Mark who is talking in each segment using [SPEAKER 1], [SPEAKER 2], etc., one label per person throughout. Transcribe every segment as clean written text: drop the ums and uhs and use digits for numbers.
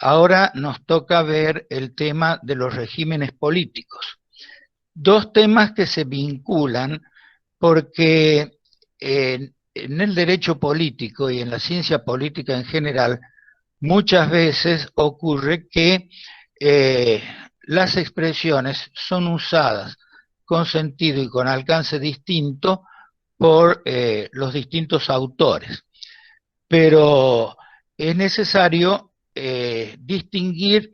[SPEAKER 1] ahora nos toca ver el tema de los regímenes políticos. Dos temas que se vinculan porque en el derecho político y en la ciencia política en general, muchas veces ocurre que eh, las expresiones son usadas con sentido y con alcance distinto por los distintos autores. Pero es necesario distinguir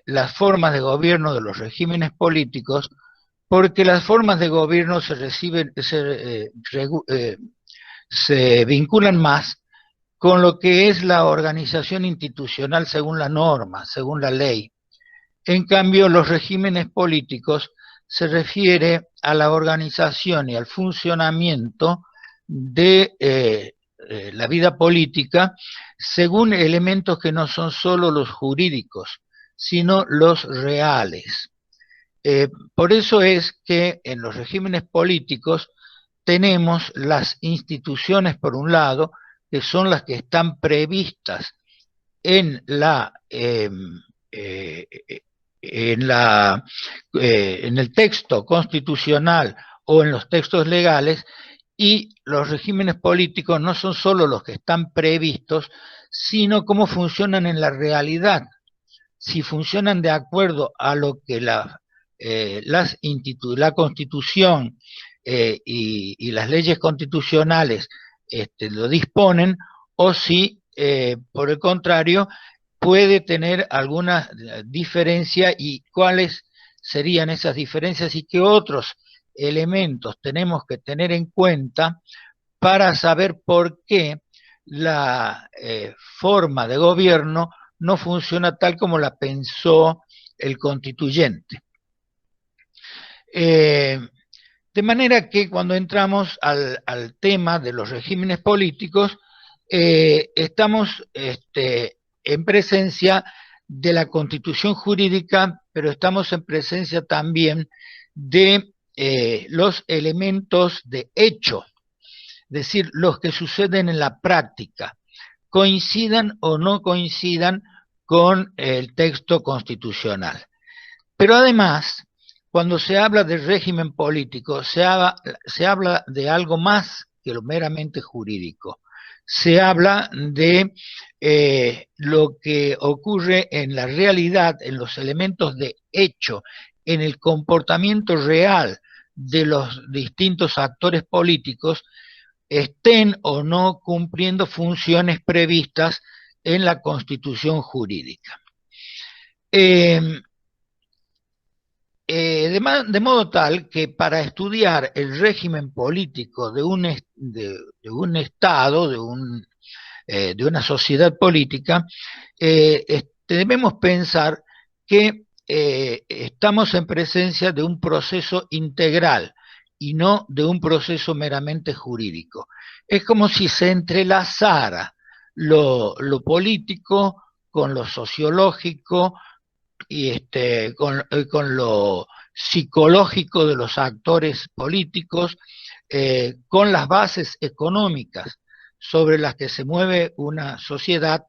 [SPEAKER 1] las formas de gobierno de los regímenes políticos, porque las formas de gobierno se vinculan más con lo que es la organización institucional según la norma, según la ley. En cambio, los regímenes políticos se refiere a la organización y al funcionamiento de la vida política según elementos que no son solo los jurídicos, sino los reales. Por eso es que en los regímenes políticos tenemos las instituciones, por un lado, que son las que están previstas en eh, en el texto constitucional o en los textos legales, y los regímenes políticos no son solo los que están previstos, sino cómo funcionan en la realidad. Si funcionan de acuerdo a lo que la Constitución y las leyes constitucionales lo disponen, o si, por el contrario, puede tener alguna diferencia, y cuáles serían esas diferencias y qué otros elementos tenemos que tener en cuenta para saber por qué la forma de gobierno no funciona tal como la pensó el constituyente. De manera que cuando entramos al tema de los regímenes políticos, estamos en presencia de la constitución jurídica, pero estamos en presencia también de los elementos de hecho, es decir, los que suceden en la práctica, coincidan o no coincidan con el texto constitucional. Pero además, cuando se habla de régimen político, se habla de algo más que lo meramente jurídico. Se habla de lo que ocurre en la realidad, en los elementos de hecho, en el comportamiento real de los distintos actores políticos, estén o no cumpliendo funciones previstas en la Constitución jurídica. De modo tal que para estudiar el régimen político de un Estado, de una sociedad política, debemos pensar que estamos en presencia de un proceso integral y no de un proceso meramente jurídico. Es como si se entrelazara lo político con lo sociológico y con lo psicológico de los actores políticos, con las bases económicas sobre las que se mueve una sociedad,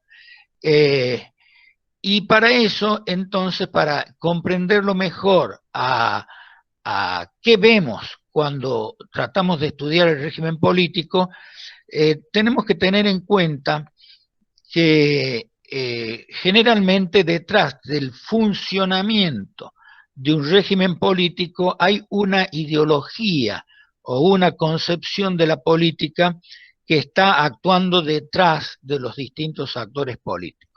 [SPEAKER 1] y para eso, entonces, para comprenderlo mejor a qué vemos cuando tratamos de estudiar el régimen político, tenemos que tener en cuenta que generalmente detrás del funcionamiento de un régimen político hay una ideología o una concepción de la política que está actuando detrás de los distintos actores políticos.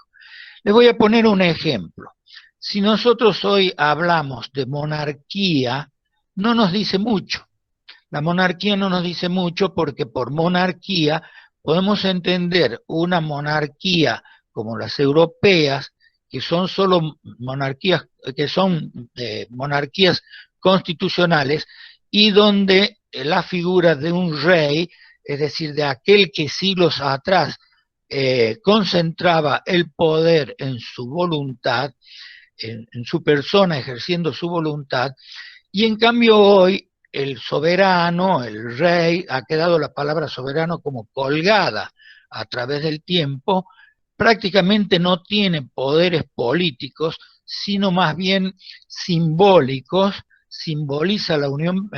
[SPEAKER 1] Les voy a poner un ejemplo. Si nosotros hoy hablamos de monarquía, no nos dice mucho. La monarquía no nos dice mucho porque por monarquía podemos entender una monarquía como las europeas, que son solo monarquías, que son monarquías constitucionales, y donde la figura de un rey, es decir, de aquel que siglos atrás concentraba el poder en su voluntad, en su persona, ejerciendo su voluntad, y en cambio hoy el soberano, el rey, ha quedado la palabra soberano como colgada a través del tiempo, prácticamente no tiene poderes políticos, sino más bien simbólicos, simboliza la unión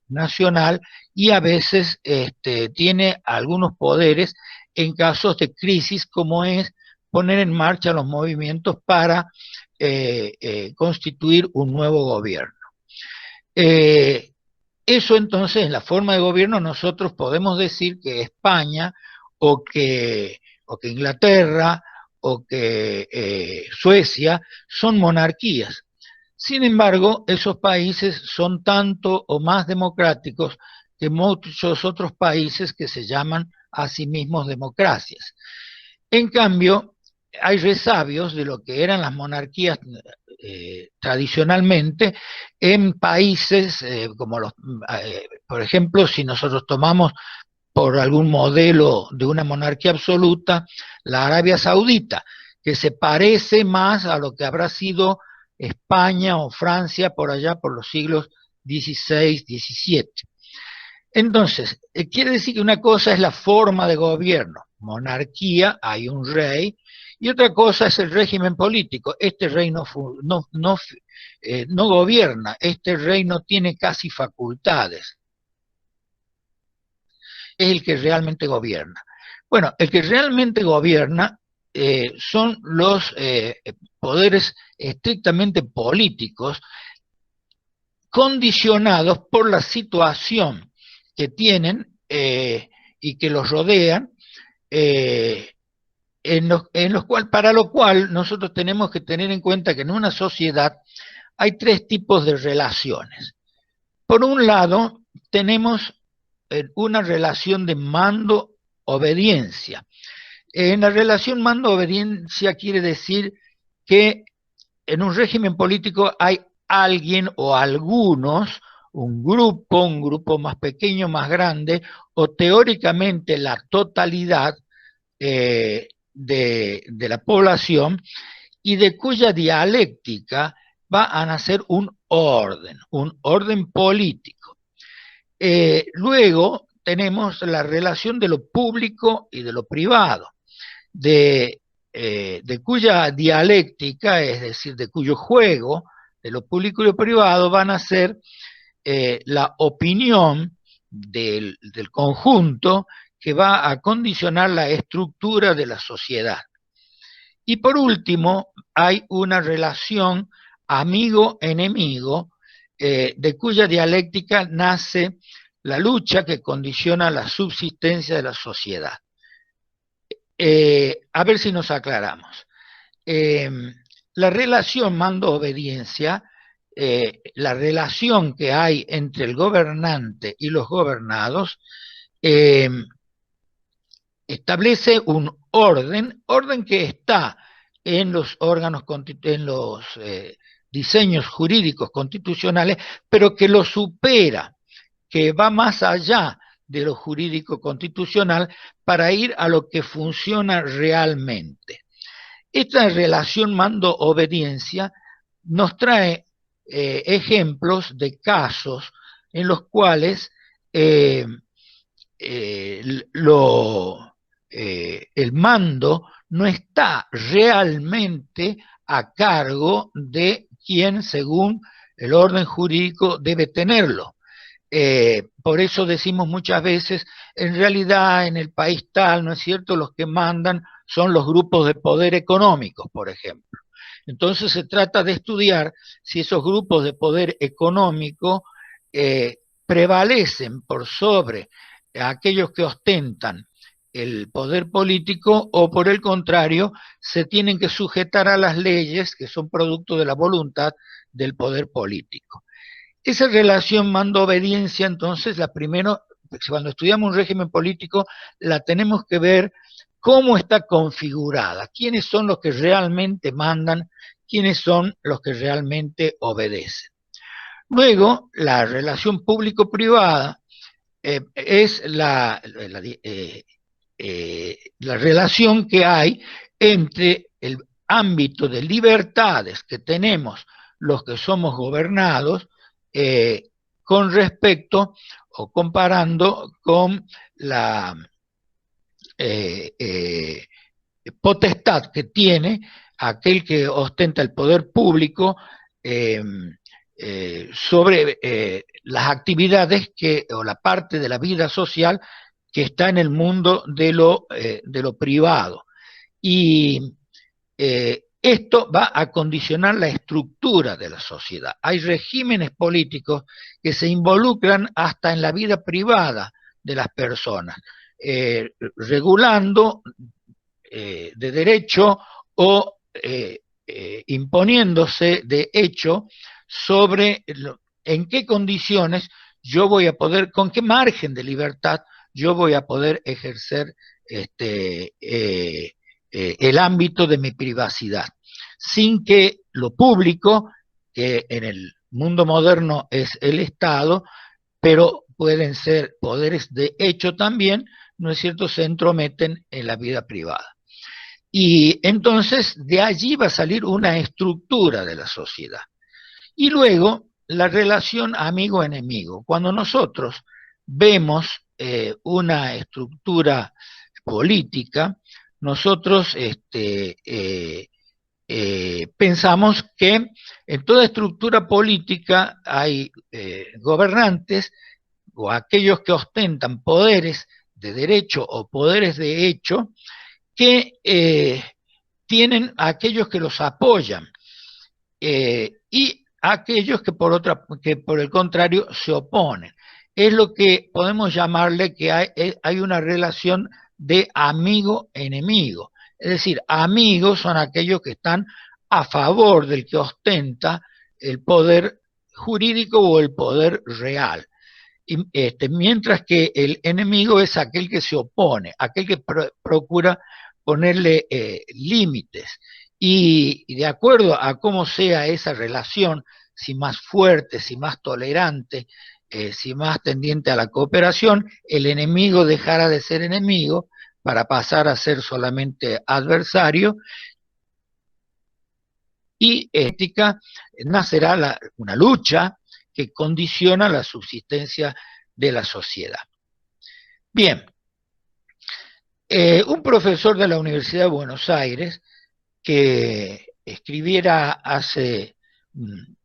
[SPEAKER 1] nacional y a veces tiene algunos poderes en casos de crisis, como es poner en marcha los movimientos para constituir un nuevo gobierno. Eso entonces, en la forma de gobierno, nosotros podemos decir que España o que Inglaterra o que Suecia son monarquías. Sin embargo, esos países son tanto o más democráticos que muchos otros países que se llaman a sí mismos democracias. En cambio, hay resabios de lo que eran las monarquías tradicionalmente en países como por ejemplo, si nosotros tomamos por algún modelo de una monarquía absoluta, la Arabia Saudita, que se parece más a lo que habrá sido España o Francia por allá por los siglos XVI, XVII. Entonces, quiere decir que una cosa es la forma de gobierno, monarquía, hay un rey, y otra cosa es el régimen político. Este rey no gobierna, este rey no tiene casi facultades, es el que realmente gobierna. Bueno, el que realmente gobierna son los poderes estrictamente políticos, condicionados por la situación que tienen y que los rodean, para lo cual nosotros tenemos que tener en cuenta que en una sociedad hay tres tipos de relaciones. Por un lado, tenemos una relación de mando-obediencia. En la relación mando-obediencia quiere decir que en un régimen político hay alguien o algunos, un grupo más pequeño, más grande, o teóricamente la totalidad de la población, y de cuya dialéctica va a nacer un orden político. Luego tenemos la relación de lo público y de lo privado, de cuya dialéctica, es decir, de cuyo juego, de lo público y lo privado, van a ser la opinión del conjunto que va a condicionar la estructura de la sociedad. Y por último, hay una relación amigo-enemigo, de cuya dialéctica nace la lucha que condiciona la subsistencia de la sociedad. A ver si nos aclaramos. La relación mando-obediencia, la relación que hay entre el gobernante y los gobernados, establece un orden que está en los órganos, en los diseños jurídicos constitucionales, pero que lo supera, que va más allá de lo jurídico constitucional para ir a lo que funciona realmente. Esta relación mando-obediencia nos trae ejemplos de casos en los cuales el mando no está realmente a cargo de quien, según el orden jurídico, debe tenerlo. Por eso decimos muchas veces, en realidad en el país tal, ¿no es cierto?, los que mandan son los grupos de poder económicos, por ejemplo. Entonces se trata de estudiar si esos grupos de poder económico prevalecen por sobre aquellos que ostentan el poder político, o por el contrario, se tienen que sujetar a las leyes que son producto de la voluntad del poder político. Esa relación mando-obediencia, entonces, cuando estudiamos un régimen político, la tenemos que ver cómo está configurada, quiénes son los que realmente mandan, quiénes son los que realmente obedecen. Luego, la relación público-privada es la relación que hay entre el ámbito de libertades que tenemos los que somos gobernados, con respecto o comparando con potestad que tiene aquel que ostenta el poder público eh, sobre las actividades o la parte de la vida social que está en el mundo de lo privado. Y esto va a condicionar la estructura de la sociedad. Hay regímenes políticos que se involucran hasta en la vida privada de las personas, regulando de derecho o imponiéndose de hecho sobre en qué condiciones yo voy a poder, con qué margen de libertad yo voy a poder ejercer el ámbito de mi privacidad, sin que lo público, que en el mundo moderno es el Estado, pero pueden ser poderes de hecho también, ¿no es cierto?, se entrometen en la vida privada. Y entonces de allí va a salir una estructura de la sociedad. Y luego la relación amigo-enemigo. Cuando nosotros vemos una estructura política, nosotros pensamos que en toda estructura política hay gobernantes o aquellos que ostentan poderes de derecho o poderes de hecho que tienen a aquellos que los apoyan y aquellos que por el contrario se oponen. Es lo que podemos llamarle que hay una relación de amigo-enemigo. Es decir, amigos son aquellos que están a favor del que ostenta el poder jurídico o el poder real. Y, mientras que el enemigo es aquel que se opone, aquel que procura ponerle límites. Y de acuerdo a cómo sea esa relación, si más fuerte, si más tolerante, si más tendiente a la cooperación, el enemigo dejará de ser enemigo para pasar a ser solamente adversario, y ética nacerá una lucha que condiciona la subsistencia de la sociedad. Bien, un profesor de la Universidad de Buenos Aires que escribiera hace un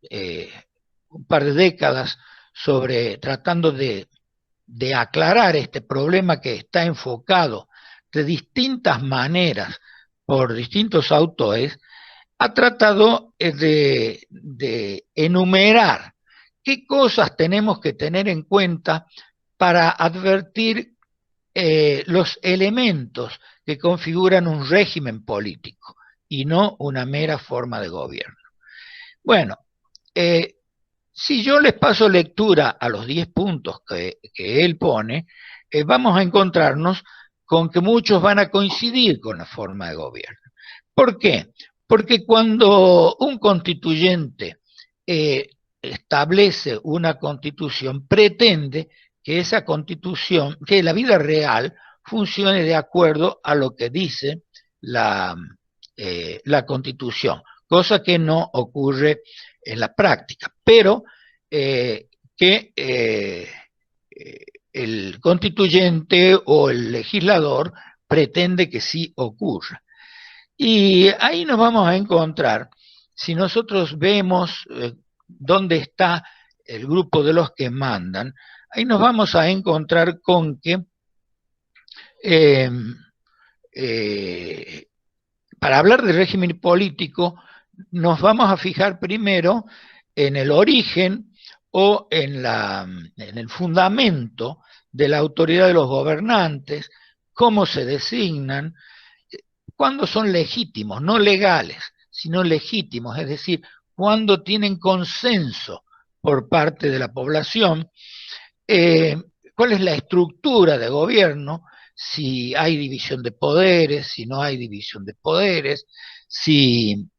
[SPEAKER 1] par de décadas sobre tratando de aclarar este problema que está enfocado de distintas maneras por distintos autores, ha tratado de enumerar qué cosas tenemos que tener en cuenta para advertir los elementos que configuran un régimen político y no una mera forma de gobierno. Bueno, si yo les paso lectura a los 10 puntos que él pone, vamos a encontrarnos con que muchos van a coincidir con la forma de gobierno. ¿Por qué? Porque cuando un constituyente establece una constitución, pretende que esa constitución, que la vida real funcione de acuerdo a lo que dice la constitución, cosa que no ocurre en la práctica, pero que el constituyente o el legislador pretende que sí ocurra. Y ahí nos vamos a encontrar, si nosotros vemos dónde está el grupo de los que mandan, ahí nos vamos a encontrar con que para hablar de régimen político nos vamos a fijar primero en el origen o en el fundamento de la autoridad de los gobernantes, cómo se designan, cuándo son legítimos, no legales, sino legítimos, es decir, cuándo tienen consenso por parte de la población, cuál es la estructura de gobierno, si hay división de poderes, si no hay división de poderes, si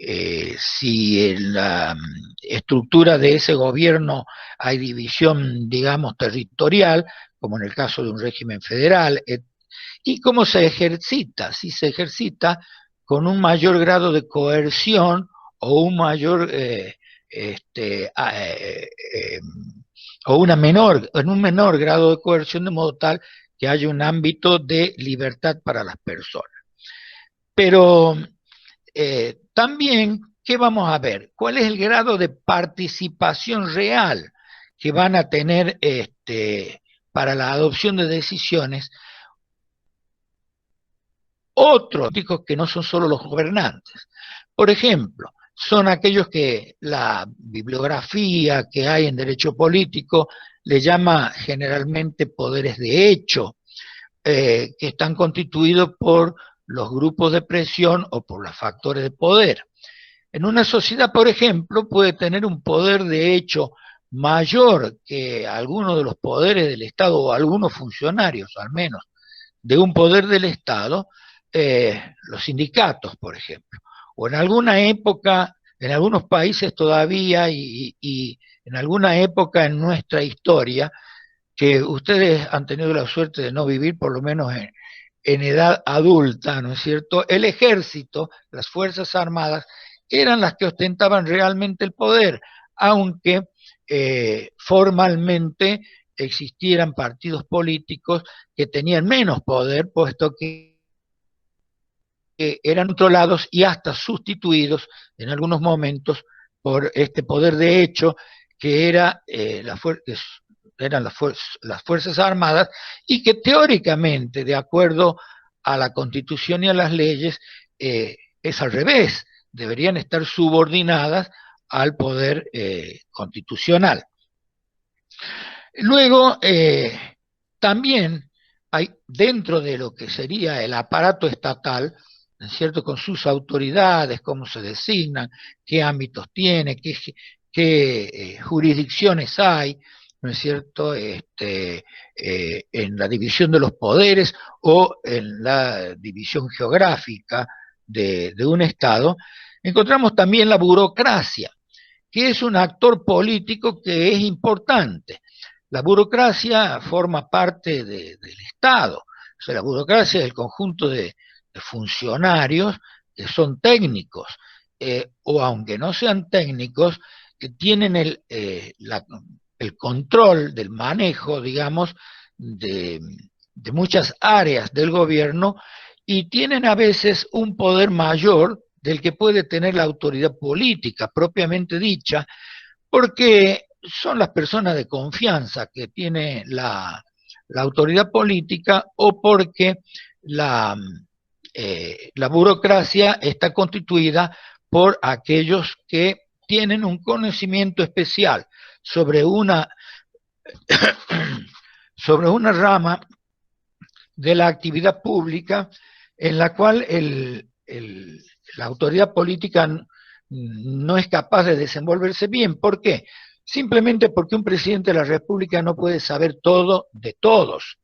[SPEAKER 1] en la estructura de ese gobierno hay división, digamos, territorial, como en el caso de un régimen federal, y cómo se ejercita, si se ejercita con un mayor grado de coerción o un mayor o en un menor grado de coerción, de modo tal que haya un ámbito de libertad para las personas. Pero también, ¿qué vamos a ver? ¿Cuál es el grado de participación real que van a tener para la adopción de decisiones otros políticos que no son solo los gobernantes? Por ejemplo, son aquellos que la bibliografía que hay en derecho político le llama generalmente poderes de hecho, que están constituidos por los grupos de presión o por los factores de poder. En una sociedad, por ejemplo, puede tener un poder de hecho mayor que algunos de los poderes del Estado o algunos funcionarios, al menos, de un poder del Estado, los sindicatos, por ejemplo. O en alguna época, en algunos países todavía y en alguna época en nuestra historia, que ustedes han tenido la suerte de no vivir, por lo menos en edad adulta, ¿no es cierto? El ejército, las Fuerzas Armadas, eran las que ostentaban realmente el poder, aunque formalmente existieran partidos políticos que tenían menos poder, puesto que eran controlados y hasta sustituidos en algunos momentos por este poder de hecho que era eran las Fuerzas Armadas, y que teóricamente, de acuerdo a la Constitución y a las leyes, es al revés, deberían estar subordinadas al poder constitucional. Luego, también hay dentro de lo que sería el aparato estatal, ¿no es cierto?, con sus autoridades, cómo se designan, qué ámbitos tiene, qué jurisdicciones hay, ¿no es cierto?, en la división de los poderes o en la división geográfica de un Estado. Encontramos también la burocracia, que es un actor político que es importante. La burocracia forma parte del Estado. O sea, la burocracia es el conjunto de funcionarios que son técnicos, o aunque no sean técnicos, que tienen el control del manejo, digamos, de muchas áreas del gobierno, y tienen a veces un poder mayor del que puede tener la autoridad política propiamente dicha, porque son las personas de confianza que tiene la autoridad política, o porque la burocracia está constituida por aquellos que tienen un conocimiento especial sobre sobre una rama de la actividad pública en la cual la autoridad política no es capaz de desenvolverse bien. ¿Por qué? Simplemente porque un presidente de la República no puede saber todo de todos.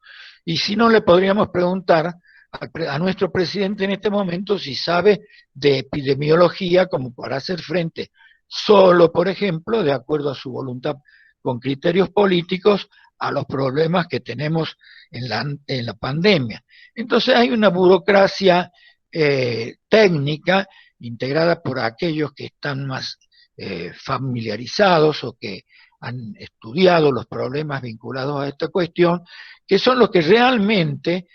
[SPEAKER 1] Y si no, le podríamos preguntar a nuestro presidente en este momento si sabe de epidemiología como para hacer frente solo, por ejemplo, de acuerdo a su voluntad, con criterios políticos, a los problemas que tenemos en la pandemia. Entonces hay una burocracia técnica integrada por aquellos que están más familiarizados o que han estudiado los problemas vinculados a esta cuestión, que son los que realmente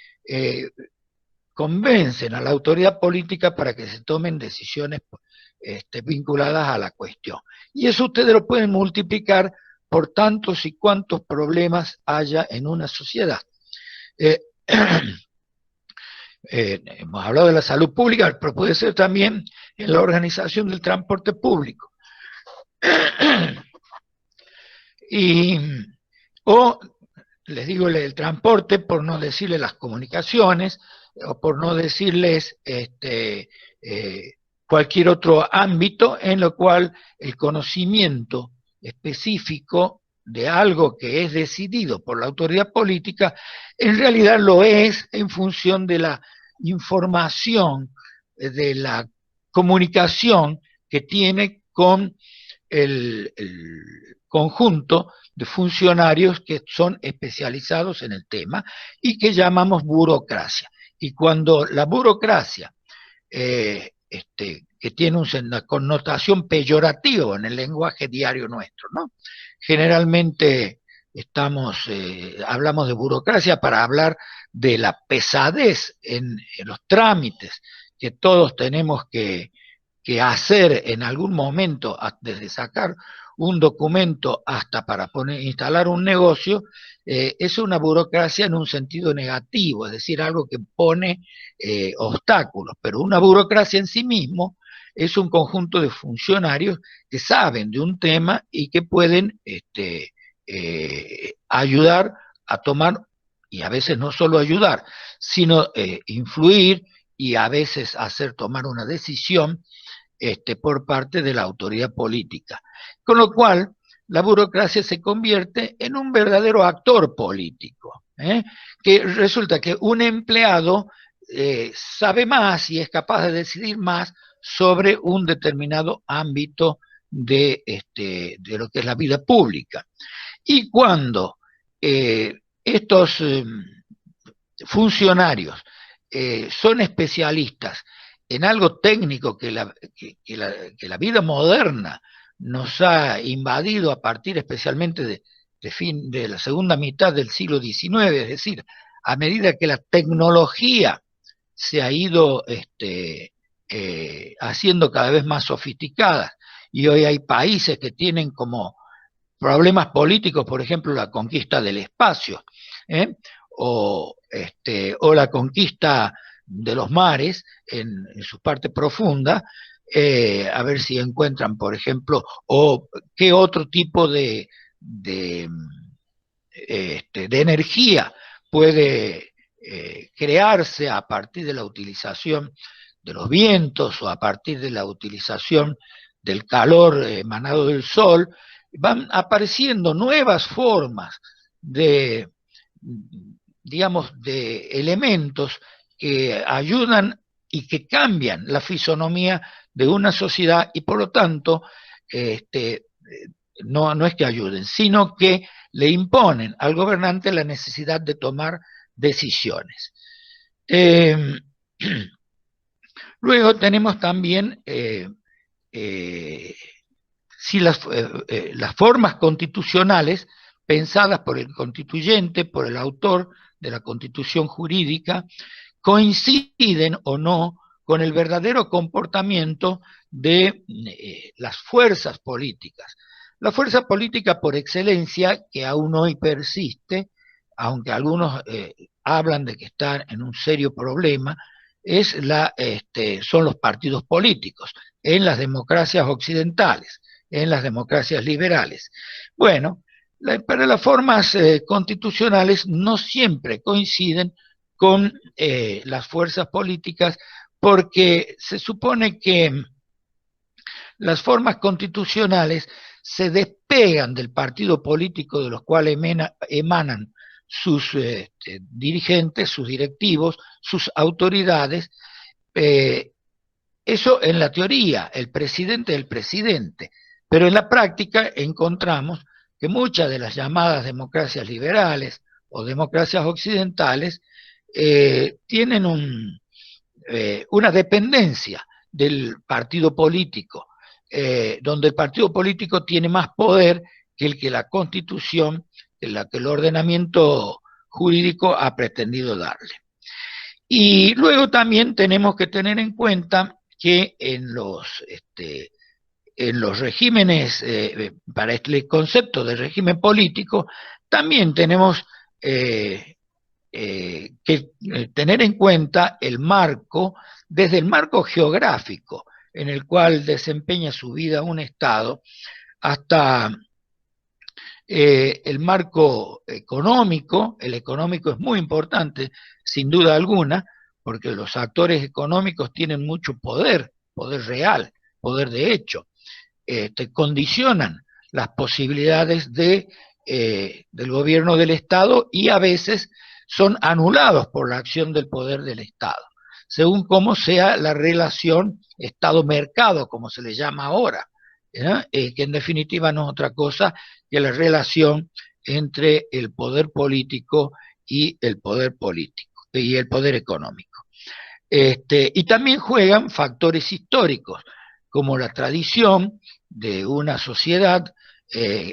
[SPEAKER 1] convencen a la autoridad política para que se tomen decisiones vinculadas a la cuestión. Y eso ustedes lo pueden multiplicar por tantos y cuantos problemas haya en una sociedad. Hemos hablado de la salud pública, pero puede ser también en la organización del transporte público. O les digo el transporte, por no decirle las comunicaciones, o por no decirles cualquier otro ámbito en lo cual el conocimiento específico de algo que es decidido por la autoridad política, en realidad lo es en función de la información, de la comunicación que tiene con el conjunto de funcionarios que son especializados en el tema y que llamamos burocracia. Y cuando la burocracia, que tiene una connotación peyorativa en el lenguaje diario nuestro, ¿no? Generalmente hablamos de burocracia para hablar de la pesadez en los trámites que todos tenemos que hacer en algún momento, desde sacar un documento hasta para instalar un negocio, es una burocracia en un sentido negativo, es decir, algo que pone obstáculos, pero una burocracia en sí mismo es un conjunto de funcionarios que saben de un tema y que pueden ayudar a tomar, y a veces no solo ayudar, sino influir y a veces hacer tomar una decisión por parte de la autoridad política. Con lo cual, la burocracia se convierte en un verdadero actor político, que resulta que un empleado sabe más y es capaz de decidir más sobre un determinado ámbito de lo que es la vida pública. Y cuando estos funcionarios son especialistas en algo técnico que la vida moderna nos ha invadido a partir especialmente de la segunda mitad del siglo XIX, es decir, a medida que la tecnología se ha ido haciendo cada vez más sofisticada, y hoy hay países que tienen como problemas políticos, por ejemplo, la conquista del espacio, ¿eh? o la conquista de los mares en su parte profunda, a ver si encuentran, por ejemplo, o qué otro tipo de energía puede crearse a partir de la utilización de los vientos o a partir de la utilización del calor emanado del sol. Van apareciendo nuevas formas de, digamos, de elementos que ayudan y que cambian la fisonomía de una sociedad y por lo tanto no es que ayuden, sino que le imponen al gobernante la necesidad de tomar decisiones. Luego tenemos también si las formas constitucionales pensadas por el constituyente, por el autor de la constitución jurídica, coinciden o no con el verdadero comportamiento de las fuerzas políticas. La fuerza política por excelencia, que aún hoy persiste, aunque algunos hablan de que están en un serio problema, son los partidos políticos en las democracias occidentales, en las democracias liberales. Bueno, pero las formas constitucionales no siempre coinciden con las fuerzas políticas, porque se supone que las formas constitucionales se despegan del partido político de los cuales emanan sus dirigentes, sus directivos, sus autoridades. Eso en la teoría, el presidente es el presidente, pero en la práctica encontramos que muchas de las llamadas democracias liberales o democracias occidentales tienen una dependencia del partido político, donde el partido político tiene más poder que el que la Constitución, que el ordenamiento jurídico ha pretendido darle. Y luego también tenemos que tener en cuenta que en los regímenes, para este concepto de régimen político, también tenemos que tener en cuenta el marco, desde el marco geográfico en el cual desempeña su vida un Estado, hasta el marco económico. El económico es muy importante, sin duda alguna, porque los actores económicos tienen mucho poder, poder real, poder de hecho, condicionan las posibilidades del gobierno del Estado y a veces son anulados por la acción del poder del Estado, según cómo sea la relación Estado-mercado, como se le llama ahora, que en definitiva no es otra cosa que la relación entre el poder político y el poder político y el poder económico. Y también juegan factores históricos, como la tradición de una sociedad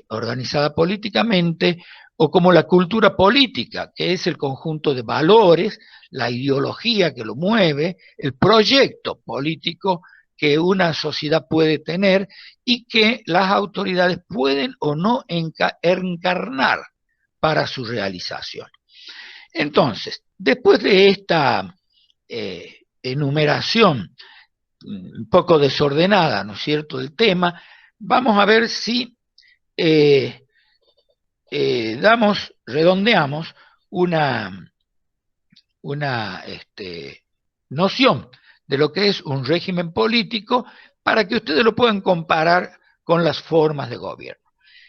[SPEAKER 1] organizada políticamente, o como la cultura política, que es el conjunto de valores, la ideología que lo mueve, el proyecto político que una sociedad puede tener y que las autoridades pueden o no encarnar para su realización. Entonces, después de esta enumeración un poco desordenada, ¿no es cierto?, del tema, vamos a ver si redondeamos una noción de lo que es un régimen político para que ustedes lo puedan comparar con las formas de gobierno.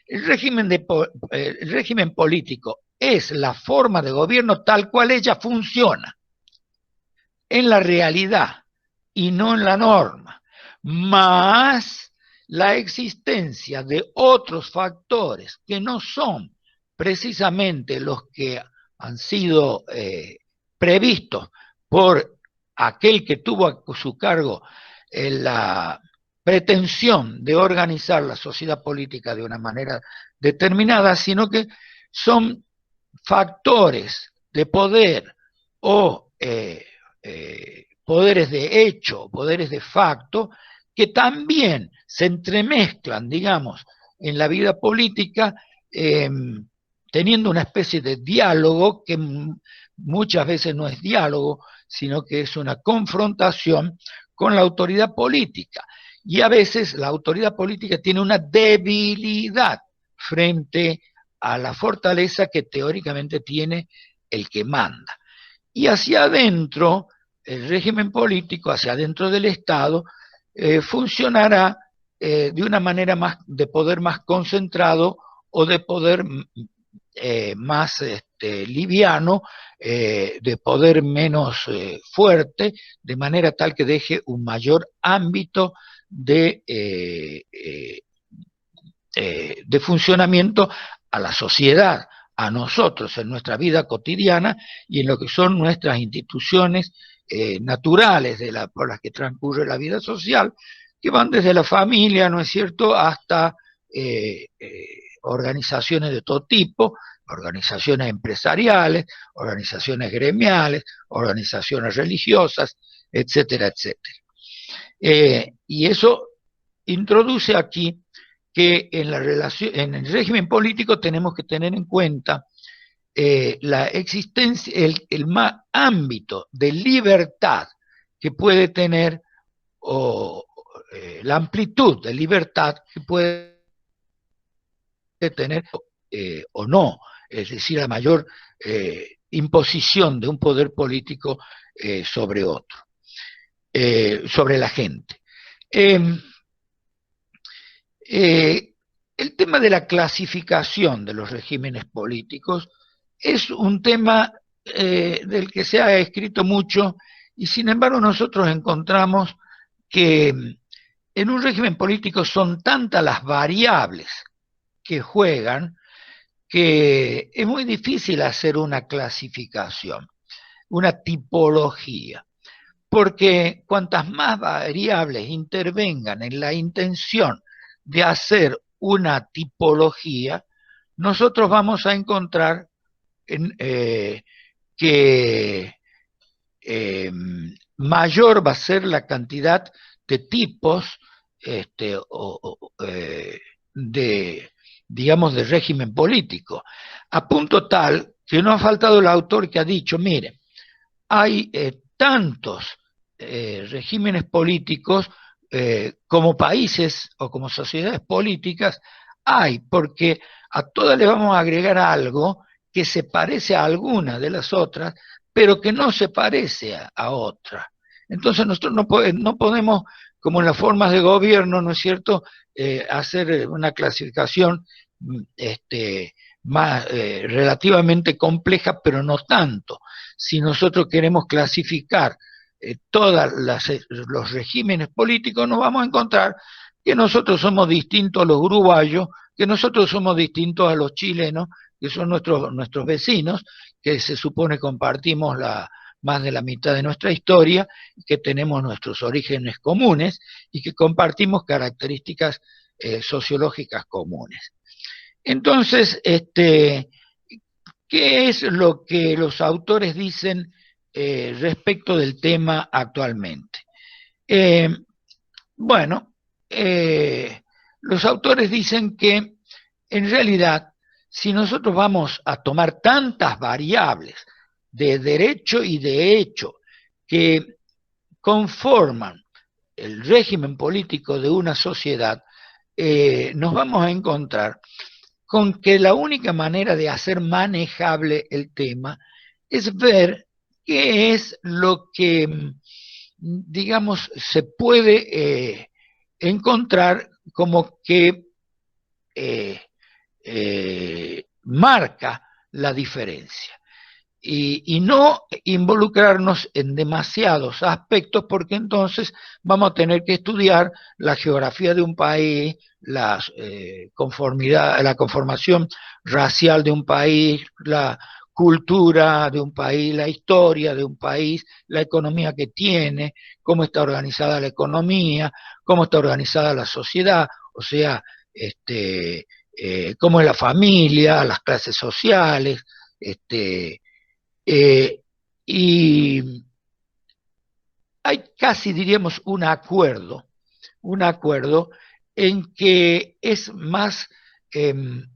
[SPEAKER 1] El régimen político es la forma de gobierno tal cual ella funciona en la realidad y no en la norma, más la existencia de otros factores que no son precisamente los que han sido previstos por aquel que tuvo a su cargo la pretensión de organizar la sociedad política de una manera determinada, sino que son factores de poder o poderes de hecho, poderes de facto, que también se entremezclan, digamos, en la vida política, teniendo una especie de diálogo que muchas veces no es diálogo, sino que es una confrontación con la autoridad política. Y a veces la autoridad política tiene una debilidad frente a la fortaleza que teóricamente tiene el que manda. Y hacia adentro, el régimen político, hacia adentro del Estado, funcionará de una manera de poder más concentrado o de poder más liviano, de poder menos fuerte, de manera tal que deje un mayor ámbito de funcionamiento a la sociedad, a nosotros, en nuestra vida cotidiana y en lo que son nuestras instituciones naturales por las que transcurre la vida social, que van desde la familia, ¿no es cierto?, hasta organizaciones de todo tipo, organizaciones empresariales, organizaciones gremiales, organizaciones religiosas, etcétera, etcétera. Y eso introduce aquí que en el régimen político tenemos que tener en cuenta la existencia, el ámbito de libertad que puede tener, o la amplitud de libertad que puede tener o no, es decir, la mayor imposición de un poder político sobre otro, sobre la gente. El tema de la clasificación de los regímenes políticos es un tema del que se ha escrito mucho, y sin embargo nosotros encontramos que en un régimen político son tantas las variables que juegan que es muy difícil hacer una clasificación, una tipología, porque cuantas más variables intervengan en la intención de hacer una tipología, nosotros vamos a encontrar que mayor va a ser la cantidad de tipos digamos, de régimen político, a punto tal que no ha faltado el autor que ha dicho, mire, hay tantos regímenes políticos como países o como sociedades políticas hay, porque a todas le vamos a agregar algo que se parece a alguna de las otras, pero que no se parece a otra. Entonces nosotros no podemos, como en las formas de gobierno, ¿no es cierto?, hacer una clasificación más relativamente compleja, pero no tanto. Si nosotros queremos clasificar todos los regímenes políticos, nos vamos a encontrar que nosotros somos distintos a los uruguayos, que nosotros somos distintos a los chilenos, que son nuestros vecinos, que se supone compartimos más de la mitad de nuestra historia, que tenemos nuestros orígenes comunes y que compartimos características sociológicas comunes. Entonces, ¿qué es lo que los autores dicen respecto del tema actualmente? Bueno, los autores dicen que en realidad, si nosotros vamos a tomar tantas variables de derecho y de hecho que conforman el régimen político de una sociedad, nos vamos a encontrar con que la única manera de hacer manejable el tema es ver qué es lo que, digamos, se puede encontrar como que marca la diferencia. Y no involucrarnos en demasiados aspectos, porque entonces vamos a tener que estudiar la geografía de un país, la conformación racial de un país, la cultura de un país, la historia de un país, la economía que tiene, cómo está organizada la economía, cómo está organizada la sociedad, o sea, cómo es la familia, las clases sociales, eh, y hay casi, diríamos, un acuerdo en que es más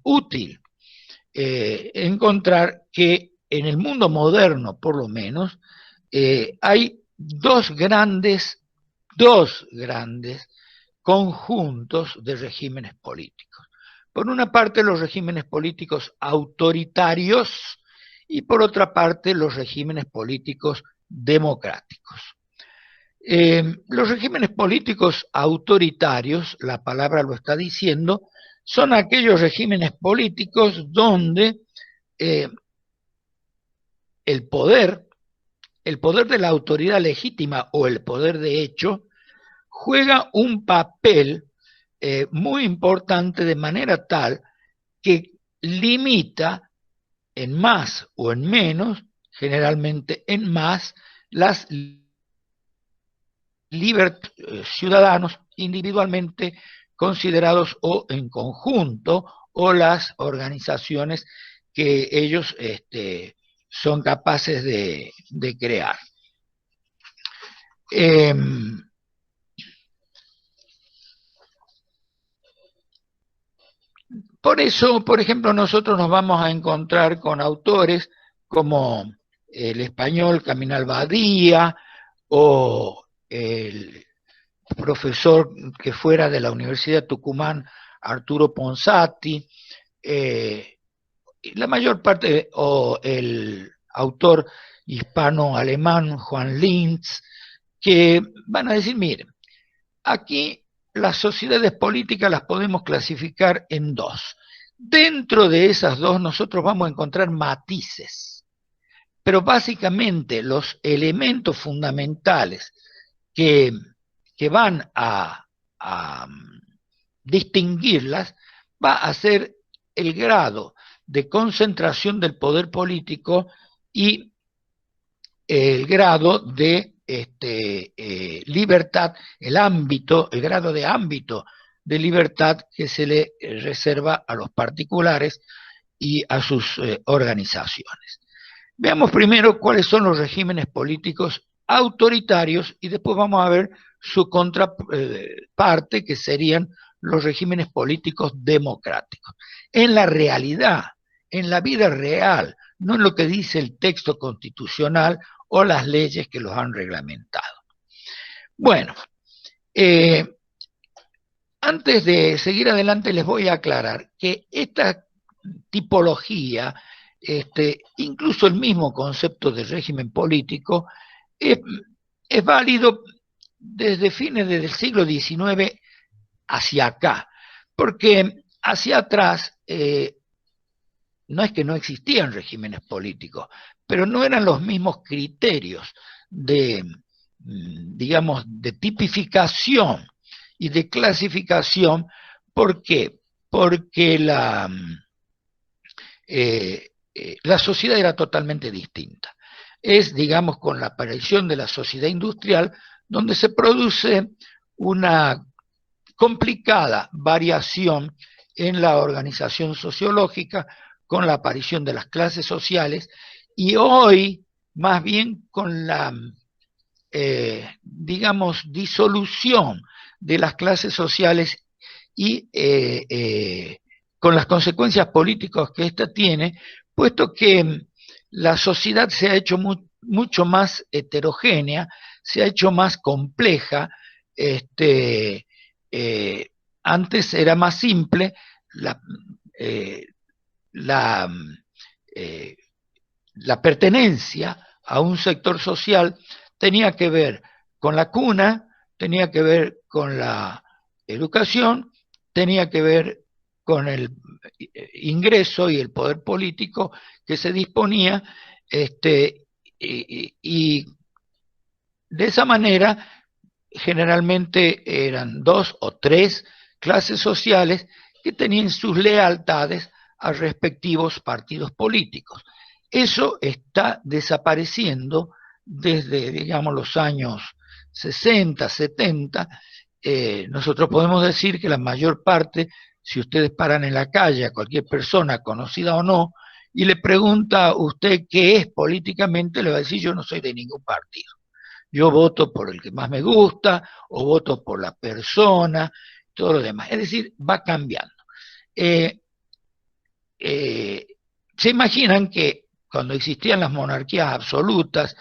[SPEAKER 1] útil encontrar que en el mundo moderno, por lo menos, hay dos grandes conjuntos de regímenes políticos. Por una parte, los regímenes políticos autoritarios y por otra parte, los regímenes políticos democráticos. Los regímenes políticos autoritarios, la palabra lo está diciendo, son aquellos regímenes políticos donde eh, el poder de la autoridad legítima o el poder de hecho, juega un papel muy importante de manera tal que limita en más o en menos, generalmente en más, las ciudadanos individualmente considerados o en conjunto, o las organizaciones que ellos son capaces de crear. Por eso, por ejemplo, nosotros nos vamos a encontrar con autores como el español Caminal Badía o el profesor que fuera de la Universidad de Tucumán, Arturo Ponsati, la mayor parte, o el autor hispano-alemán Juan Linz, que van a decir, miren, aquí las sociedades políticas las podemos clasificar en dos. Dentro de esas dos nosotros vamos a encontrar matices, pero básicamente los elementos fundamentales que van a distinguirlas va a ser el grado de concentración del poder político y el grado de libertad, el grado de ámbito de libertad que se le reserva a los particulares y a sus organizaciones. Veamos primero cuáles son los regímenes políticos autoritarios y después vamos a ver su contraparte, que serían los regímenes políticos democráticos. En la realidad, en la vida real, no en lo que dice el texto constitucional o las leyes que los han reglamentado. Bueno, antes de seguir adelante les voy a aclarar que esta tipología, incluso el mismo concepto de régimen político, es válido desde fines del siglo XIX hacia acá, porque hacia atrás no es que no existían regímenes políticos, pero no eran los mismos criterios de, digamos, de tipificación y de clasificación. ¿Por qué? Porque la sociedad era totalmente distinta. Es, digamos, con la aparición de la sociedad industrial donde se produce una complicada variación en la organización sociológica con la aparición de las clases sociales y hoy más bien con la, digamos, disolución de las clases sociales y con las consecuencias políticas que ésta tiene, puesto que la sociedad se ha hecho mucho más heterogénea, se ha hecho más compleja. Antes era más simple, la, eh, la, eh, la pertenencia a un sector social tenía que ver con la cuna, tenía que ver con la educación, tenía que ver con el ingreso y el poder político que se disponía, y de esa manera generalmente eran 2 o 3 clases sociales que tenían sus lealtades a respectivos partidos políticos. Eso está desapareciendo desde, digamos, los años 60, 70. Nosotros podemos decir que la mayor parte, si ustedes paran en la calle a cualquier persona, conocida o no, y le pregunta a usted qué es políticamente, le va a decir: yo no soy de ningún partido. Yo voto por el que más me gusta, o voto por la persona, todo lo demás. Es decir, va cambiando. Eh, Se imaginan que cuando existían las monarquías absolutas,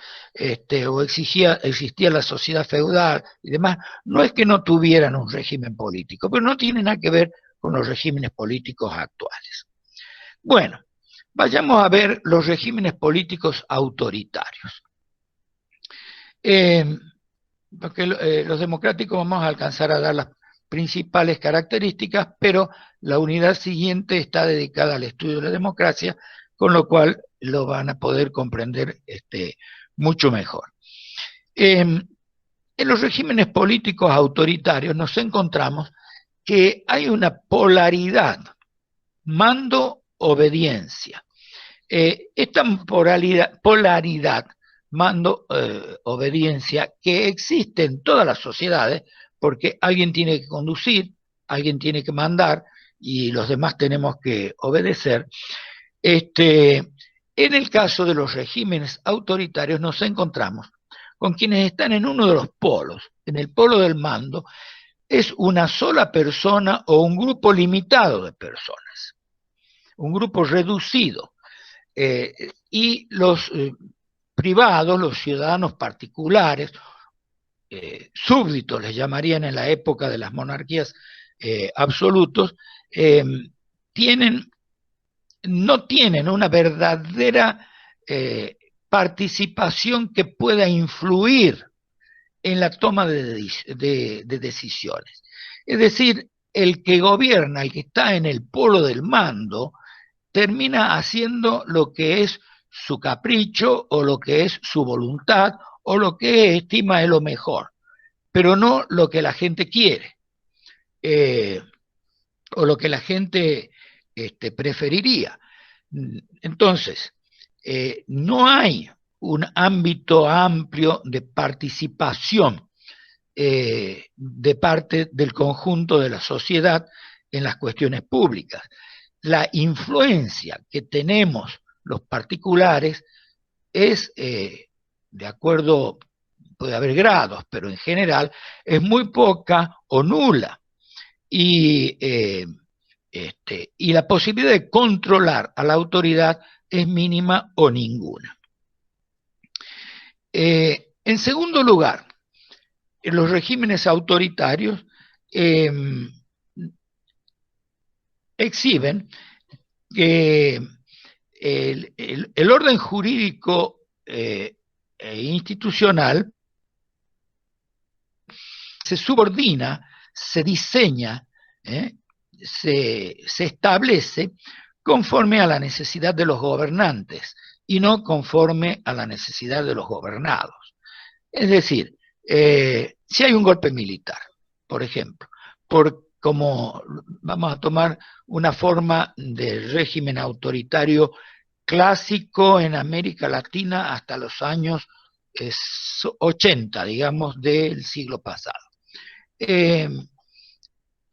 [SPEAKER 1] o existía la sociedad feudal y demás, no es que no tuvieran un régimen político, pero no tiene nada que ver con los regímenes políticos actuales. Bueno, vayamos a ver los regímenes políticos autoritarios. Porque los democráticos vamos a alcanzar a dar las principales características, pero la unidad siguiente está dedicada al estudio de la democracia, con lo cual lo van a poder comprender mucho mejor. En los regímenes políticos autoritarios nos encontramos que hay una polaridad, mando-obediencia. Esta polaridad mando, obediencia, que existe en todas las sociedades, porque alguien tiene que conducir, alguien tiene que mandar, y los demás tenemos que obedecer. En el caso de los regímenes autoritarios nos encontramos con quienes están en uno de los polos, en el polo del mando, es una sola persona o un grupo limitado de personas, un grupo reducido, y los privados, los ciudadanos particulares, súbditos les llamarían en la época de las monarquías absolutos, no tienen una verdadera participación que pueda influir en la toma de decisiones. Es decir, el que gobierna, el que está en el polo del mando, termina haciendo lo que es su capricho o lo que es su voluntad o lo que estima es lo mejor, pero no lo que la gente quiere, o lo que la gente preferiría. Entonces, no hay un ámbito amplio de participación de parte del conjunto de la sociedad en las cuestiones públicas. La influencia que tenemos los particulares es, de acuerdo, puede haber grados, pero en general es muy poca o nula. Y la posibilidad de controlar a la autoridad es mínima o ninguna. En segundo lugar, en los regímenes autoritarios exhiben que el orden jurídico e institucional se subordina, se diseña, se establece conforme a la necesidad de los gobernantes y no conforme a la necesidad de los gobernados. Es decir, si hay un golpe militar, por ejemplo, como vamos a tomar una forma de régimen autoritario clásico en América Latina hasta los años 80, digamos, del siglo pasado.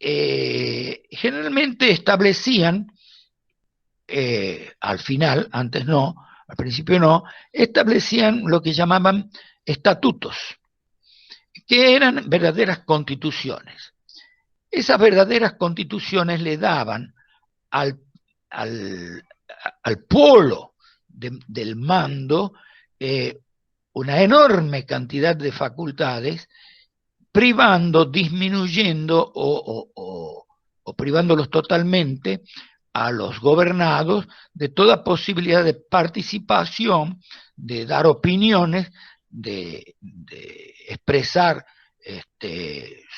[SPEAKER 1] generalmente establecían, al final, antes no, al principio no, establecían lo que llamaban estatutos, que eran verdaderas constituciones. Esas verdaderas constituciones le daban al, al, al polo del mando una enorme cantidad de facultades, privando, disminuyendo o privándolos totalmente a los gobernados de toda posibilidad de participación, de dar opiniones, de expresar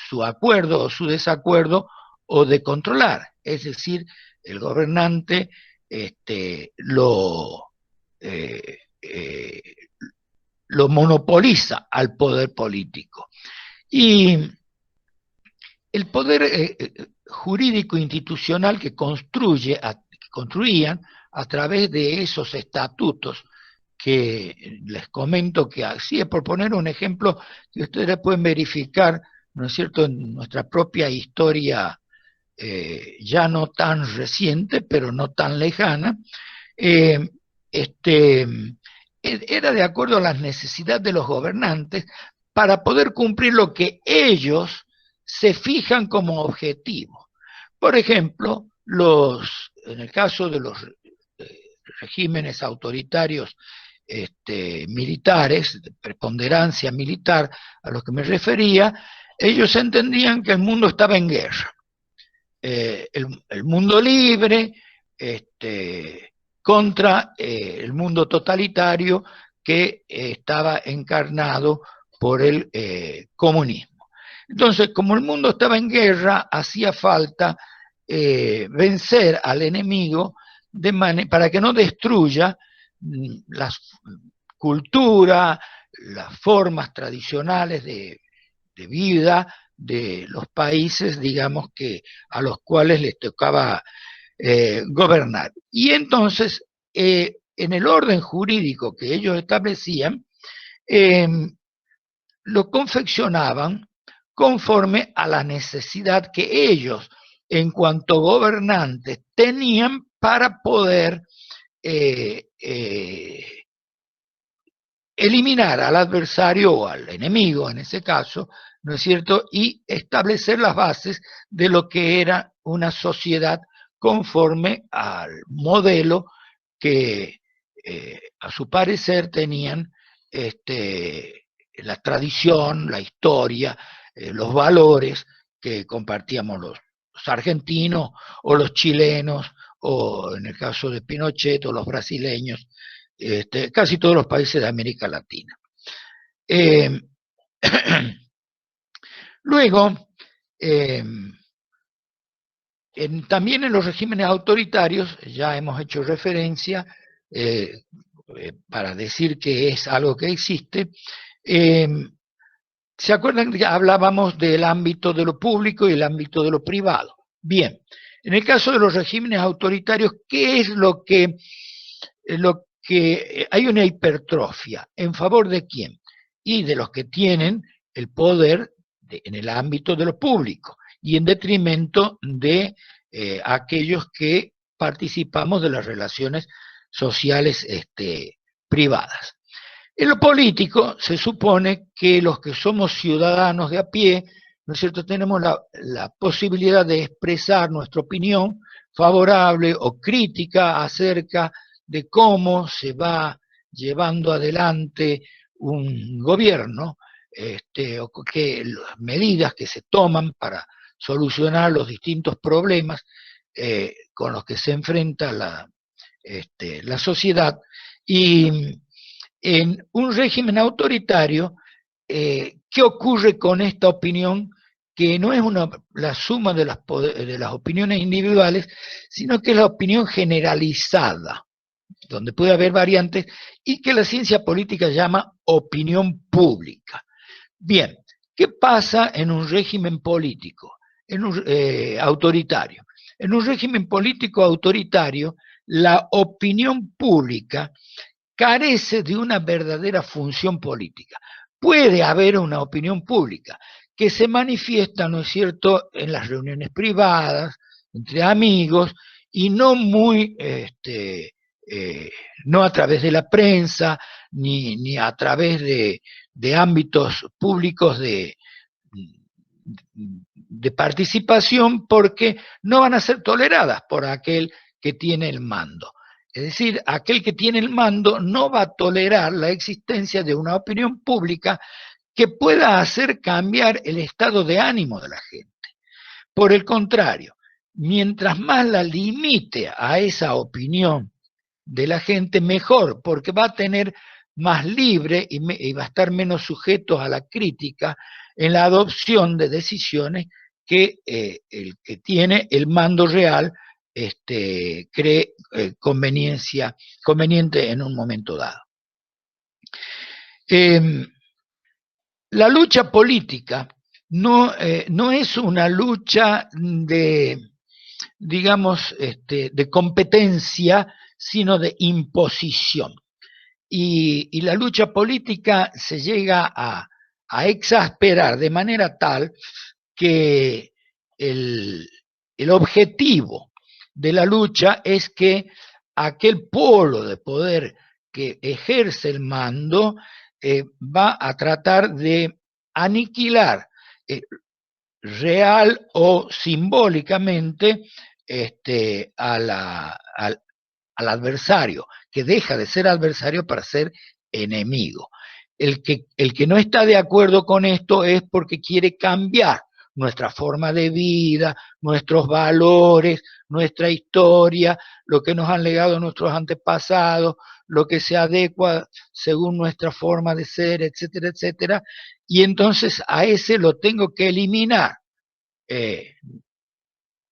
[SPEAKER 1] su acuerdo o su desacuerdo, o de controlar. Es decir, el gobernante eh, eh, lo monopoliza al poder político. Y el poder jurídico institucional que construían a través de esos estatutos, que les comento que así es, por poner un ejemplo que ustedes pueden verificar, ¿no es cierto?, en nuestra propia historia, ya no tan reciente, pero no tan lejana, era de acuerdo a las necesidades de los gobernantes para poder cumplir lo que ellos se fijan como objetivo. Por ejemplo, en el caso de los regímenes autoritarios militares, de preponderancia militar a los que me refería, ellos entendían que el mundo estaba en guerra. El mundo libre contra el mundo totalitario que estaba encarnado por el comunismo. Entonces, como el mundo estaba en guerra, hacía falta vencer al enemigo para que no destruya la cultura, las formas tradicionales de vida de los países, digamos, a los cuales les tocaba gobernar. Y entonces, en el orden jurídico que ellos establecían, lo confeccionaban conforme a la necesidad que ellos, en cuanto gobernantes, tenían para poder eliminar al adversario o al enemigo, en ese caso, ¿no es cierto?, y establecer las bases de lo que era una sociedad conforme al modelo que, a su parecer, tenían la tradición, la historia, los valores que compartíamos los argentinos o los chilenos, o en el caso de Pinochet, o los brasileños, casi todos los países de América Latina. Luego, también en los regímenes autoritarios, ya hemos hecho referencia para decir que es algo que existe. ¿Se acuerdan que hablábamos del ámbito de lo público y el ámbito de lo privado? Bien, en el caso de los regímenes autoritarios, ¿qué es lo que hay una hipertrofia? ¿En favor de quién? Y de los que tienen el poder en el ámbito de lo público, y en detrimento de aquellos que participamos de las relaciones sociales privadas. En lo político se supone que los que somos ciudadanos de a pie, ¿no es cierto?, tenemos la posibilidad de expresar nuestra opinión favorable o crítica acerca de cómo se va llevando adelante un gobierno, o las medidas que se toman para solucionar los distintos problemas con los que se enfrenta la sociedad. Y en un régimen autoritario, ¿qué ocurre con esta opinión? Que no es la suma de las opiniones individuales, sino que es la opinión generalizada, donde puede haber variantes, y que la ciencia política llama opinión pública. Bien, ¿qué pasa en un régimen político autoritario? En un régimen político autoritario, la opinión pública carece de una verdadera función política. Puede haber una opinión pública que se manifiesta, ¿no es cierto?, en las reuniones privadas, entre amigos, y no muy, no a través de la prensa, ni a través de ámbitos públicos de participación, porque no van a ser toleradas por aquel que tiene el mando. Es decir, aquel que tiene el mando no va a tolerar la existencia de una opinión pública que pueda hacer cambiar el estado de ánimo de la gente. Por el contrario, mientras más la limite a esa opinión de la gente, mejor, porque va a tener más libre y va a estar menos sujeto a la crítica en la adopción de decisiones que el que tiene el mando real cree conveniente en un momento dado. La lucha política no es una lucha de, digamos, de competencia, sino de imposición. Y la lucha política se llega a exasperar de manera tal que el objetivo de la lucha es que aquel polo de poder que ejerce el mando va a tratar de aniquilar real o simbólicamente al adversario, que deja de ser adversario para ser enemigo. El que no está de acuerdo con esto es porque quiere cambiar nuestra forma de vida, nuestros valores, nuestra historia, lo que nos han legado nuestros antepasados, lo que se adecua según nuestra forma de ser, etcétera, etcétera, y entonces a ese lo tengo que eliminar.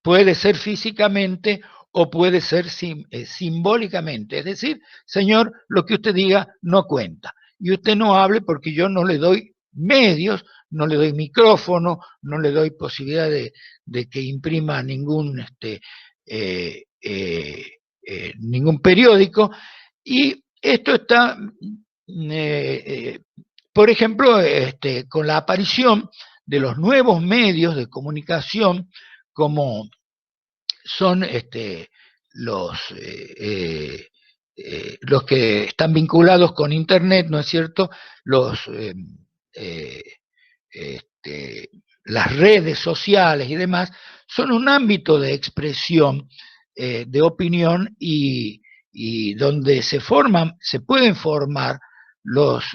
[SPEAKER 1] Puede ser físicamente o puede ser simbólicamente, es decir, señor, lo que usted diga no cuenta, y usted no hable porque yo no le doy medios, no le doy micrófono, no le doy posibilidad de que imprima ningún ningún periódico, y esto está, por ejemplo, con la aparición de los nuevos medios de comunicación, como son los que están vinculados con Internet, ¿no es cierto?, las redes sociales y demás, son un ámbito de expresión, de opinión, y donde se pueden formar los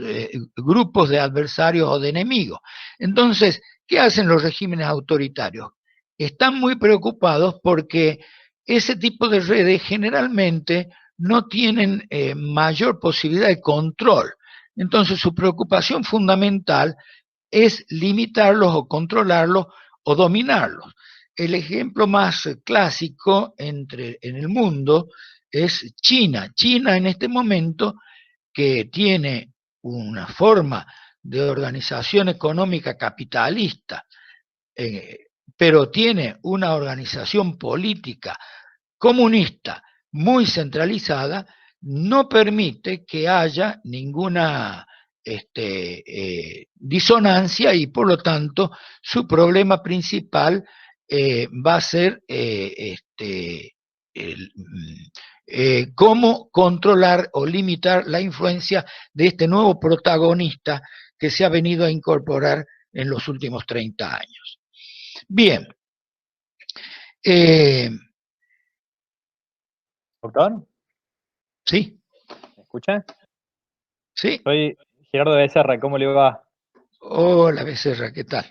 [SPEAKER 1] grupos de adversarios o de enemigos. Entonces, ¿qué hacen los regímenes autoritarios? Están muy preocupados porque ese tipo de redes generalmente no tienen mayor posibilidad de control. Entonces, su preocupación fundamental es limitarlos o controlarlos o dominarlos. El ejemplo más clásico en el mundo es China. China en este momento, que tiene una forma de organización económica capitalista, pero tiene una organización política comunista muy centralizada, no permite que haya ninguna disonancia, y por lo tanto su problema principal va a ser cómo controlar o limitar la influencia de este nuevo protagonista que se ha venido a incorporar en los últimos 30 años. Bien.
[SPEAKER 2] ¿Doctor?
[SPEAKER 1] ¿Sí?
[SPEAKER 2] ¿Me escucha?
[SPEAKER 1] ¿Sí?
[SPEAKER 2] Soy Gerardo Becerra, ¿cómo le va?
[SPEAKER 1] Hola, Becerra, ¿qué tal?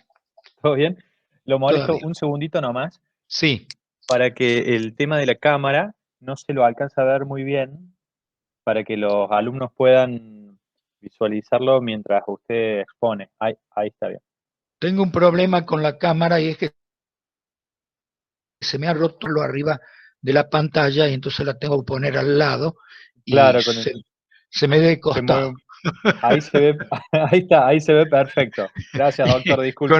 [SPEAKER 2] ¿Todo bien? Lo
[SPEAKER 1] ¿Todo
[SPEAKER 2] molesto
[SPEAKER 1] bien?
[SPEAKER 2] un segundito nomás
[SPEAKER 1] Sí.
[SPEAKER 2] para que el tema de la cámara no se lo alcance a ver muy bien, para que los alumnos puedan visualizarlo mientras usted expone. Ahí está bien.
[SPEAKER 1] Tengo un problema con la cámara, y es que se me ha roto lo arriba de la pantalla, y entonces la tengo que poner al lado y
[SPEAKER 2] Claro,
[SPEAKER 1] se me ve
[SPEAKER 2] se
[SPEAKER 1] costado.
[SPEAKER 2] mueve. Ahí se ve, ahí está, ahí se ve perfecto. Gracias, doctor,
[SPEAKER 1] con
[SPEAKER 2] disculpe.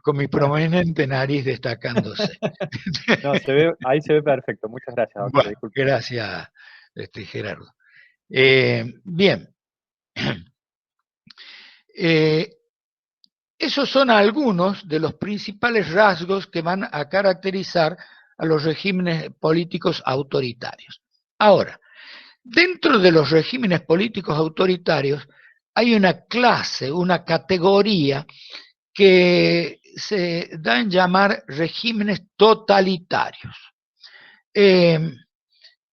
[SPEAKER 1] con mi prominente nariz destacándose.
[SPEAKER 2] No, ahí se ve perfecto. Muchas gracias, doctor,
[SPEAKER 1] Bueno,
[SPEAKER 2] disculpe.
[SPEAKER 1] gracias, Gerardo. Bien. Esos son algunos de los principales rasgos que van a caracterizar a los regímenes políticos autoritarios. Ahora, dentro de los regímenes políticos autoritarios hay una clase, una categoría que se da en llamar regímenes totalitarios.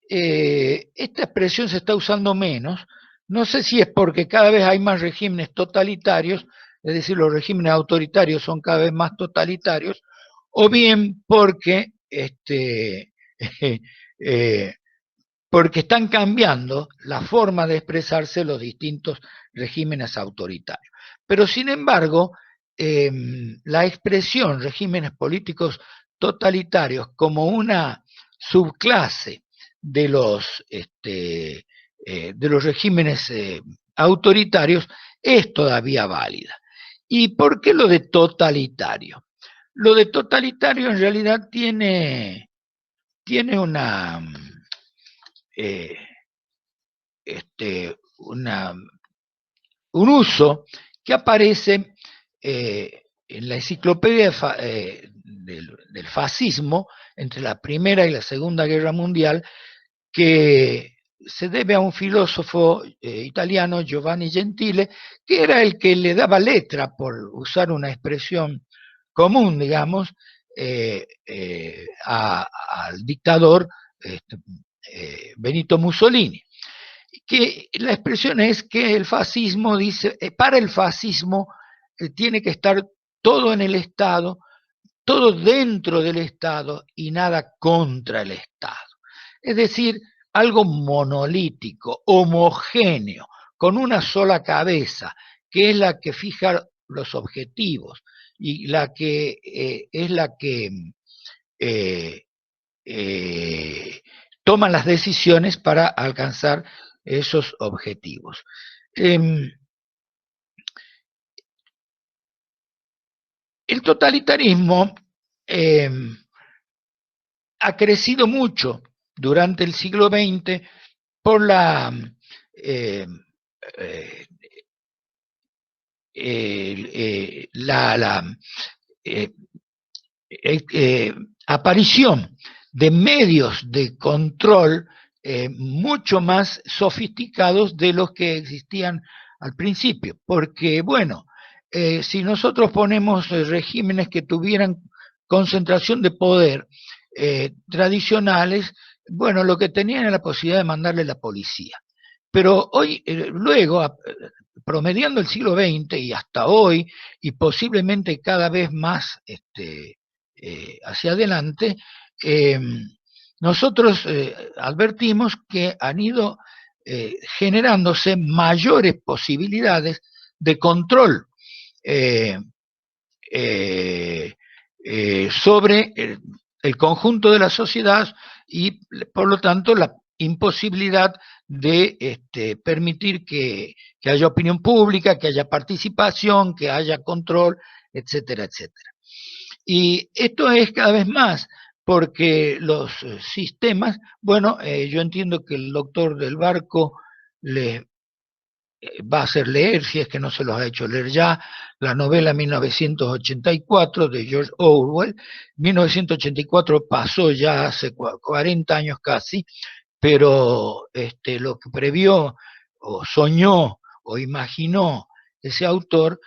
[SPEAKER 1] Esta expresión se está usando menos, no sé si es porque cada vez hay más regímenes totalitarios, es decir, los regímenes autoritarios son cada vez más totalitarios, o bien porque, porque están cambiando la forma de expresarse los distintos regímenes autoritarios. Pero sin embargo, la expresión regímenes políticos totalitarios como una subclase de los regímenes autoritarios es todavía válida. ¿Y por qué lo de totalitario? Lo de totalitario en realidad tiene una, un uso que aparece en la enciclopedia del fascismo entre la Primera y la Segunda Guerra Mundial, que se debe a un filósofo italiano, Giovanni Gentile, que era el que le daba letra, por usar una expresión común, digamos, al dictador Benito Mussolini. Que la expresión es que el fascismo dice, para el fascismo tiene que estar todo en el Estado, todo dentro del Estado y nada contra el Estado. Es decir, algo monolítico, homogéneo, con una sola cabeza, que es la que fija los objetivos y la que es la que toma las decisiones para alcanzar esos objetivos. El totalitarismo ha crecido mucho durante el siglo XX por la aparición de medios de control mucho más sofisticados de los que existían al principio, porque bueno, si nosotros ponemos regímenes que tuvieran concentración de poder tradicionales, bueno, lo que tenían era la posibilidad de mandarle la policía. Pero hoy, luego, promediando el siglo XX y hasta hoy, y posiblemente cada vez más hacia adelante, nosotros advertimos que han ido generándose mayores posibilidades de control sobre el conjunto de la sociedad y, por lo tanto, la imposibilidad de permitir que haya opinión pública, que haya participación, que haya control, etcétera, etcétera. Y esto es cada vez más porque los sistemas, bueno, yo entiendo que el doctor del Barco les va a hacer leer, si es que no se los ha hecho leer ya, la novela 1984 de George Orwell. 1984 pasó ya hace 40 años casi, pero lo que previó o soñó o imaginó ese autor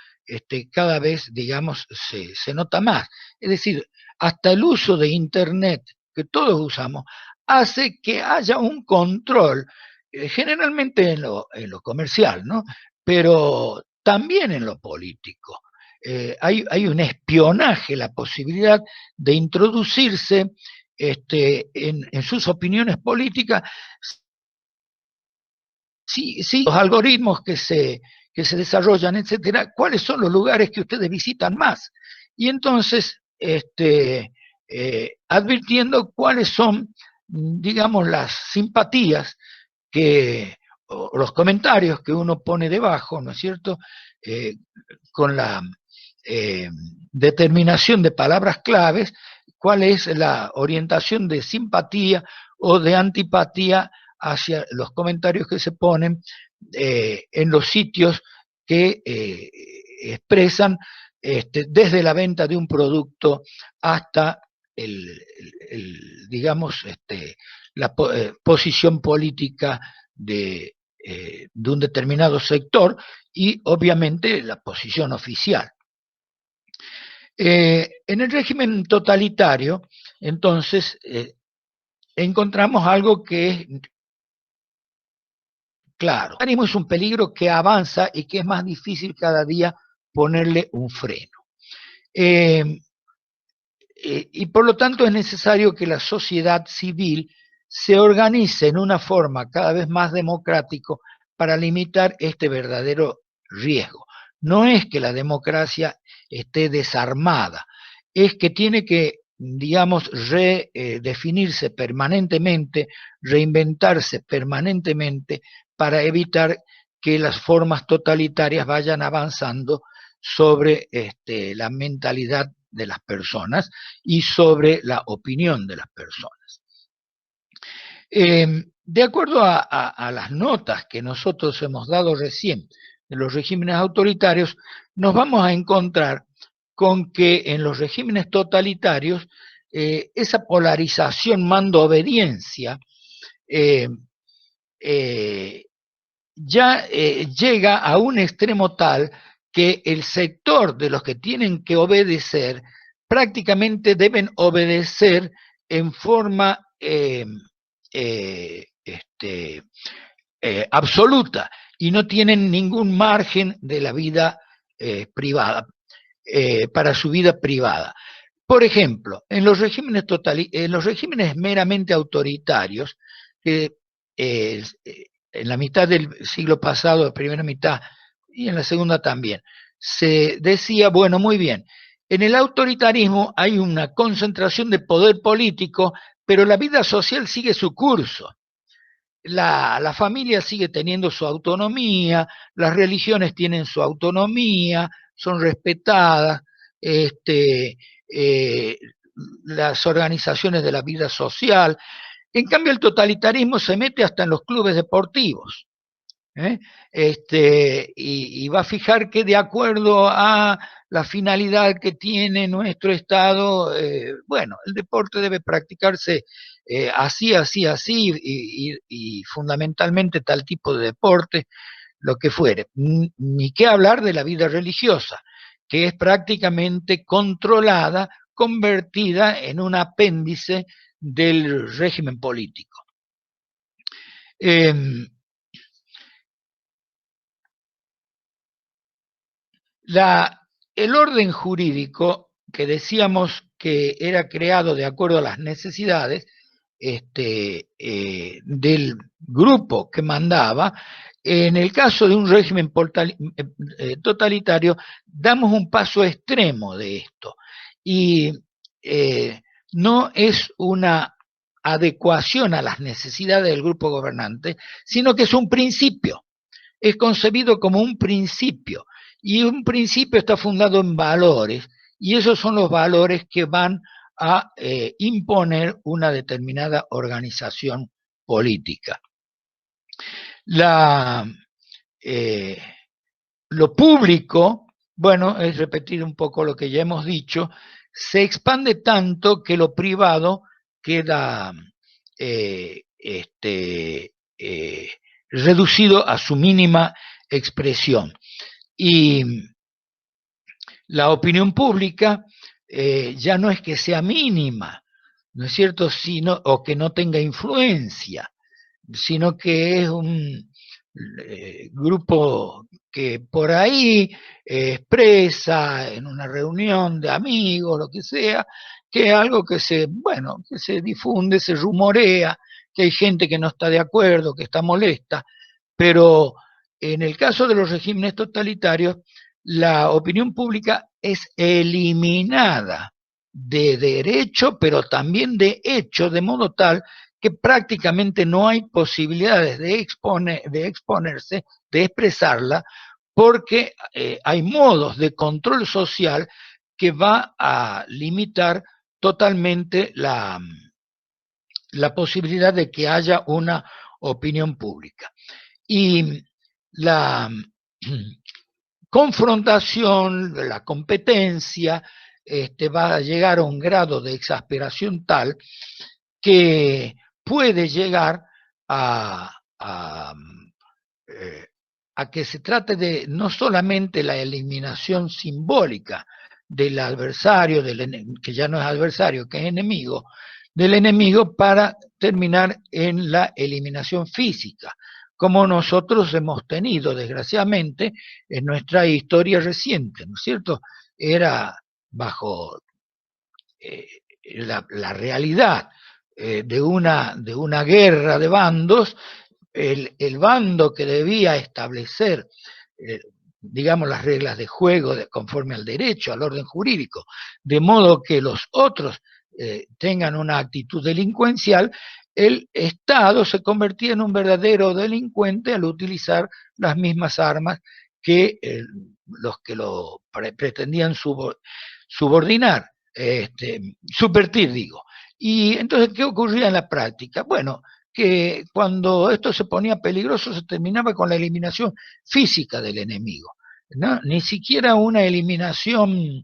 [SPEAKER 1] cada vez, digamos, se nota más. Es decir, hasta el uso de Internet, que todos usamos, hace que haya un control, generalmente en lo comercial, ¿no? Pero también en lo político. Hay un espionaje, la posibilidad de introducirse en sus opiniones políticas, sí, los algoritmos que se desarrollan, etcétera, cuáles son los lugares que ustedes visitan más. Y entonces, advirtiendo cuáles son, digamos, las simpatías o los comentarios que uno pone debajo, ¿no es cierto?, con la determinación de palabras claves, cuál es la orientación de simpatía o de antipatía hacia los comentarios que se ponen en los sitios que expresan desde la venta de un producto hasta digamos, la posición política de un determinado sector y obviamente la posición oficial. En el régimen totalitario, entonces, encontramos algo que es claro. El totalitarismo es un peligro que avanza y que es más difícil cada día ponerle un freno. Y por lo tanto es necesario que la sociedad civil se organice en una forma cada vez más democrática para limitar este verdadero riesgo. No es que la democracia esté desarmada, es que tiene que, digamos, redefinirse permanentemente, reinventarse permanentemente para evitar que las formas totalitarias vayan avanzando sobre la mentalidad de las personas y sobre la opinión de las personas. De acuerdo a las notas que nosotros hemos dado recién de los regímenes autoritarios, nos vamos a encontrar con que en los regímenes totalitarios esa polarización mando-obediencia ya llega a un extremo tal que el sector de los que tienen que obedecer prácticamente deben obedecer en forma absoluta y no tienen ningún margen de la vida privada, para su vida privada. Por ejemplo, en los regímenes meramente autoritarios, en la mitad del siglo pasado, la primera mitad, y en la segunda también, se decía, bueno, muy bien, en el autoritarismo hay una concentración de poder político, pero la vida social sigue su curso. La familia sigue teniendo su autonomía, las religiones tienen su autonomía, son respetadas, las organizaciones de la vida social. En cambio, el totalitarismo se mete hasta en los clubes deportivos. Y va a fijar que de acuerdo a la finalidad que tiene nuestro Estado, bueno, el deporte debe practicarse así, así, así, y fundamentalmente tal tipo de deporte, lo que fuere. Ni qué hablar de la vida religiosa, que es prácticamente controlada, convertida en un apéndice del régimen político. El orden jurídico, que decíamos que era creado de acuerdo a las necesidades del grupo que mandaba, en el caso de un régimen totalitario, damos un paso extremo de esto. Y no es una adecuación a las necesidades del grupo gobernante, sino que es un principio. Es concebido como un principio. Y un principio está fundado en valores, y esos son los valores que van a imponer una determinada organización política. Lo público, bueno, es repetir un poco lo que ya hemos dicho, se expande tanto que lo privado queda reducido a su mínima expresión. Y la opinión pública ya no es que sea mínima, ¿no es cierto?, o que no tenga influencia, sino que es un grupo que por ahí expresa en una reunión de amigos, lo que sea, que es algo que se difunde, se rumorea, que hay gente que no está de acuerdo, que está molesta, pero en el caso de los regímenes totalitarios, la opinión pública es eliminada de derecho, pero también de hecho, de modo tal que prácticamente no hay posibilidades de exponerse, de expresarla, porque hay modos de control social que va a limitar totalmente la posibilidad de que haya una opinión pública. Y confrontación, la competencia, va a llegar a un grado de exasperación tal que puede llegar a, a, a que se trate de no solamente la eliminación simbólica del adversario, que ya no es adversario, que es enemigo, del enemigo, para terminar en la eliminación física, como nosotros hemos tenido, desgraciadamente, en nuestra historia reciente, ¿no es cierto? Era bajo la realidad de una guerra de bandos. El bando que debía establecer, digamos, las reglas de juego conforme al derecho, al orden jurídico, de modo que los otros tengan una actitud delincuencial, el Estado se convertía en un verdadero delincuente al utilizar las mismas armas que los que lo pretendían subordinar, subvertir, digo. Y entonces, ¿qué ocurría en la práctica? Bueno, que cuando esto se ponía peligroso se terminaba con la eliminación física del enemigo, ¿no? Ni siquiera una eliminación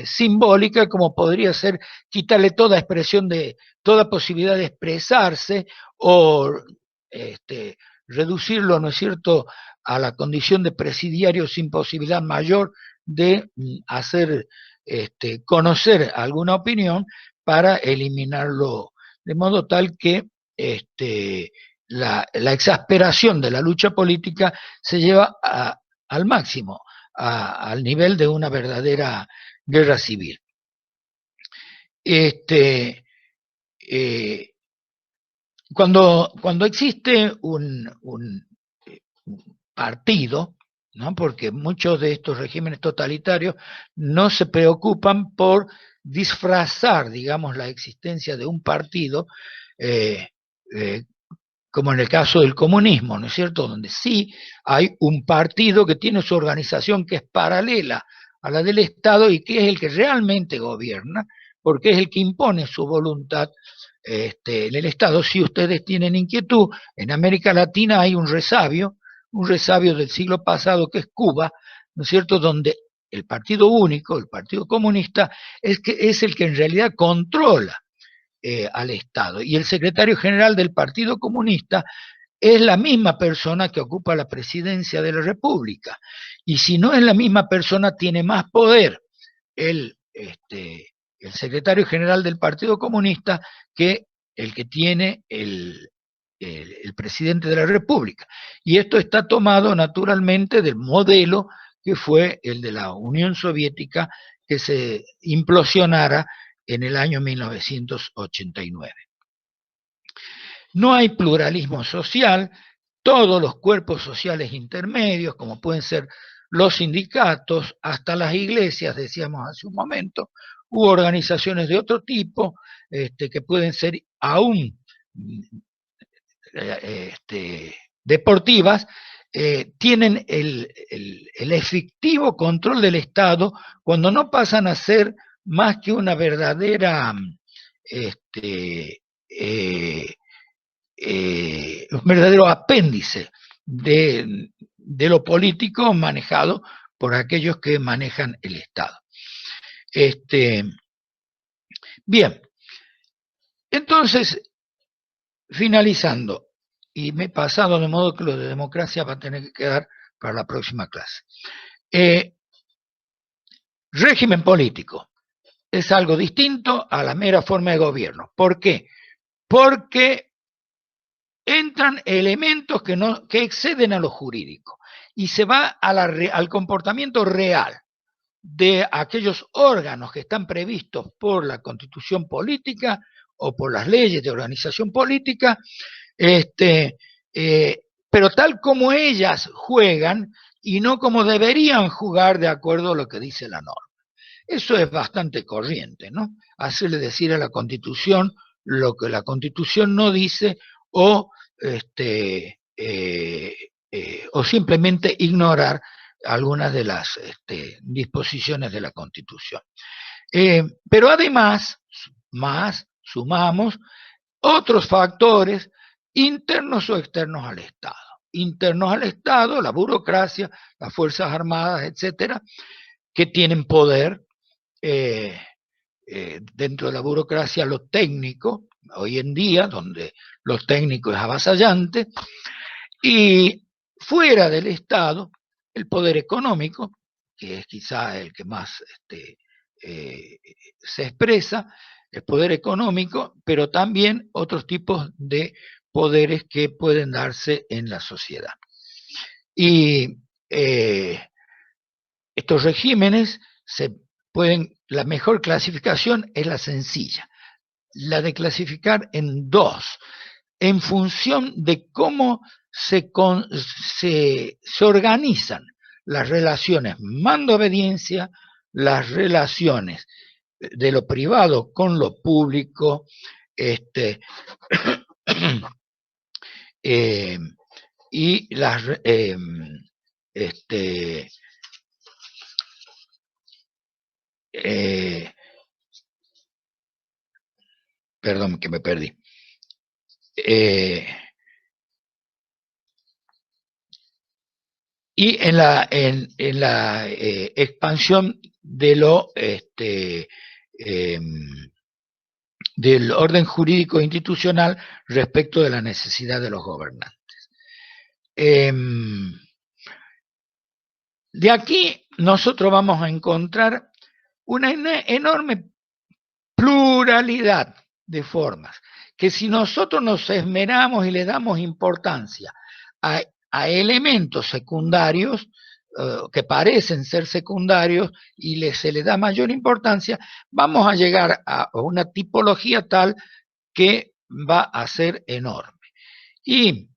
[SPEAKER 1] simbólica, como podría ser quitarle toda expresión toda posibilidad de expresarse, o reducirlo, ¿no es cierto?, a la condición de presidiario sin posibilidad mayor de hacer conocer alguna opinión, para eliminarlo, de modo tal que la exasperación de la lucha política se lleva al máximo, al nivel de una verdadera guerra civil. Cuando existe un partido, ¿no? Porque muchos de estos regímenes totalitarios no se preocupan por disfrazar, digamos, la existencia de un partido, como en el caso del comunismo, ¿no es cierto?, donde sí hay un partido que tiene su organización que es paralela a la del Estado y que es el que realmente gobierna, porque es el que impone su voluntad en el Estado. Si ustedes tienen inquietud, en América Latina hay un resabio del siglo pasado, que es Cuba, ¿no es cierto?, donde el partido único, el Partido Comunista, es el que en realidad controla al Estado. Y el secretario general del Partido Comunista es la misma persona que ocupa la presidencia de la República. Y si no es la misma persona, tiene más poder el secretario general del Partido Comunista que el que tiene el presidente de la República. Y esto está tomado naturalmente del modelo que fue el de la Unión Soviética, que se implosionara en el año 1989. No hay pluralismo social. Todos los cuerpos sociales intermedios, como pueden ser los sindicatos, hasta las iglesias, decíamos hace un momento, u organizaciones de otro tipo, que pueden ser aún deportivas, tienen el efectivo control del Estado, cuando no pasan a ser más que una verdadera un verdadero apéndice de lo político manejado por aquellos que manejan el Estado. Bien, entonces, finalizando, y me he pasado, de modo que lo de democracia va a tener que quedar para la próxima clase. Régimen político es algo distinto a la mera forma de gobierno. ¿Por qué? Porque entran elementos que exceden a lo jurídico y se va al comportamiento real de aquellos órganos que están previstos por la Constitución política o por las leyes de organización política, pero tal como ellas juegan y no como deberían jugar de acuerdo a lo que dice la norma. Eso es bastante corriente, ¿no? Hacerle decir a la Constitución lo que la Constitución no dice, o simplemente ignorar algunas de las disposiciones de la Constitución. Pero además, sumamos otros factores internos o externos al Estado. internos al Estado, la burocracia, las Fuerzas Armadas, etcétera, que tienen poder dentro de la burocracia, lo técnico, hoy en día, donde lo técnico es avasallante, y fuera del Estado, el poder económico, que es quizá el que más se expresa, el poder económico, pero también otros tipos de poderes que pueden darse en la sociedad. Y estos regímenes la mejor clasificación es la sencilla, la de clasificar en dos, en función de cómo se organizan las relaciones mando-obediencia, las relaciones de lo privado con lo público, y las perdón que me perdí. Y en la expansión de del orden jurídico institucional respecto de la necesidad de los gobernantes. De aquí nosotros vamos a encontrar una enorme pluralidad de formas, que si nosotros nos esmeramos y le damos importancia a elementos secundarios, que parecen ser secundarios, y se le da mayor importancia, vamos a llegar a una tipología tal que va a ser enorme. Y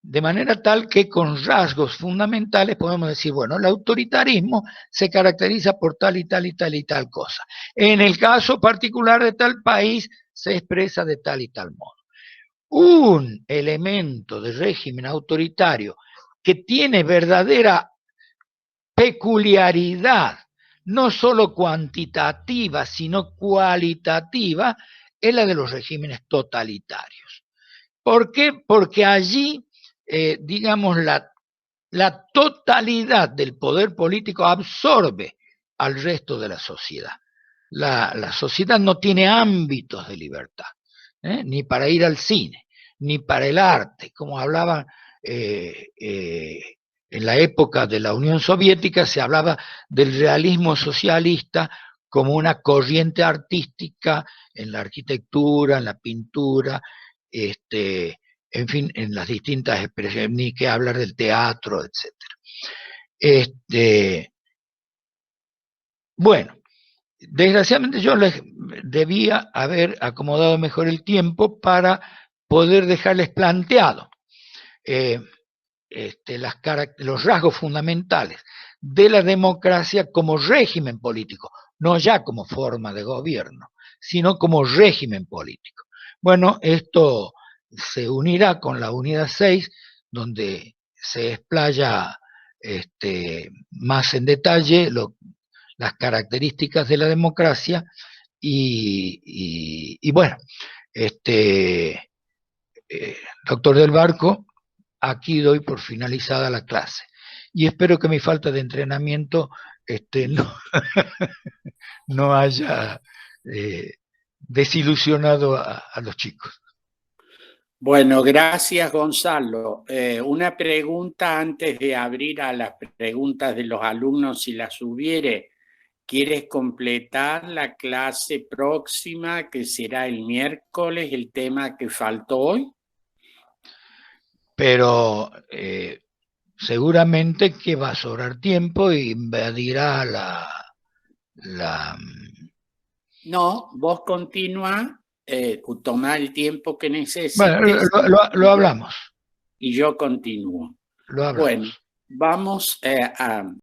[SPEAKER 1] de manera tal que con rasgos fundamentales podemos decir, bueno, el autoritarismo se caracteriza por tal y tal y tal y tal cosa. En el caso particular de tal país se expresa de tal y tal modo. Un elemento de régimen autoritario que tiene verdadera peculiaridad, no solo cuantitativa, sino cualitativa, es la de los regímenes totalitarios. ¿Por qué? Porque allí, digamos, la totalidad del poder político absorbe al resto de la sociedad. La sociedad no tiene ámbitos de libertad, ni para ir al cine, ni para el arte, como hablaban en la época de la Unión Soviética, se hablaba del realismo socialista como una corriente artística en la arquitectura, en la pintura, en fin, en las distintas expresiones, ni que hablar del teatro, etc. Bueno, desgraciadamente yo les debía haber acomodado mejor el tiempo para poder dejarles planteado los rasgos fundamentales de la democracia como régimen político, no ya como forma de gobierno, sino como régimen político. Bueno, esto se unirá con la unidad 6, donde se explaya más en detalle las características de la democracia y bueno, doctor Del Barco, aquí doy por finalizada la clase y espero que mi falta de entrenamiento no haya desilusionado a los chicos.
[SPEAKER 3] Bueno, gracias Gonzalo. Una pregunta antes de abrir a las preguntas de los alumnos, si las hubiere. ¿Quieres completar la clase próxima, que será el miércoles, el tema que faltó hoy?
[SPEAKER 1] Pero seguramente que va a sobrar tiempo y invadirá
[SPEAKER 3] No, vos continúa, tomá el tiempo que necesites.
[SPEAKER 1] Bueno, lo hablamos.
[SPEAKER 3] Y yo continúo.
[SPEAKER 1] Lo hablamos.
[SPEAKER 3] Bueno, vamos a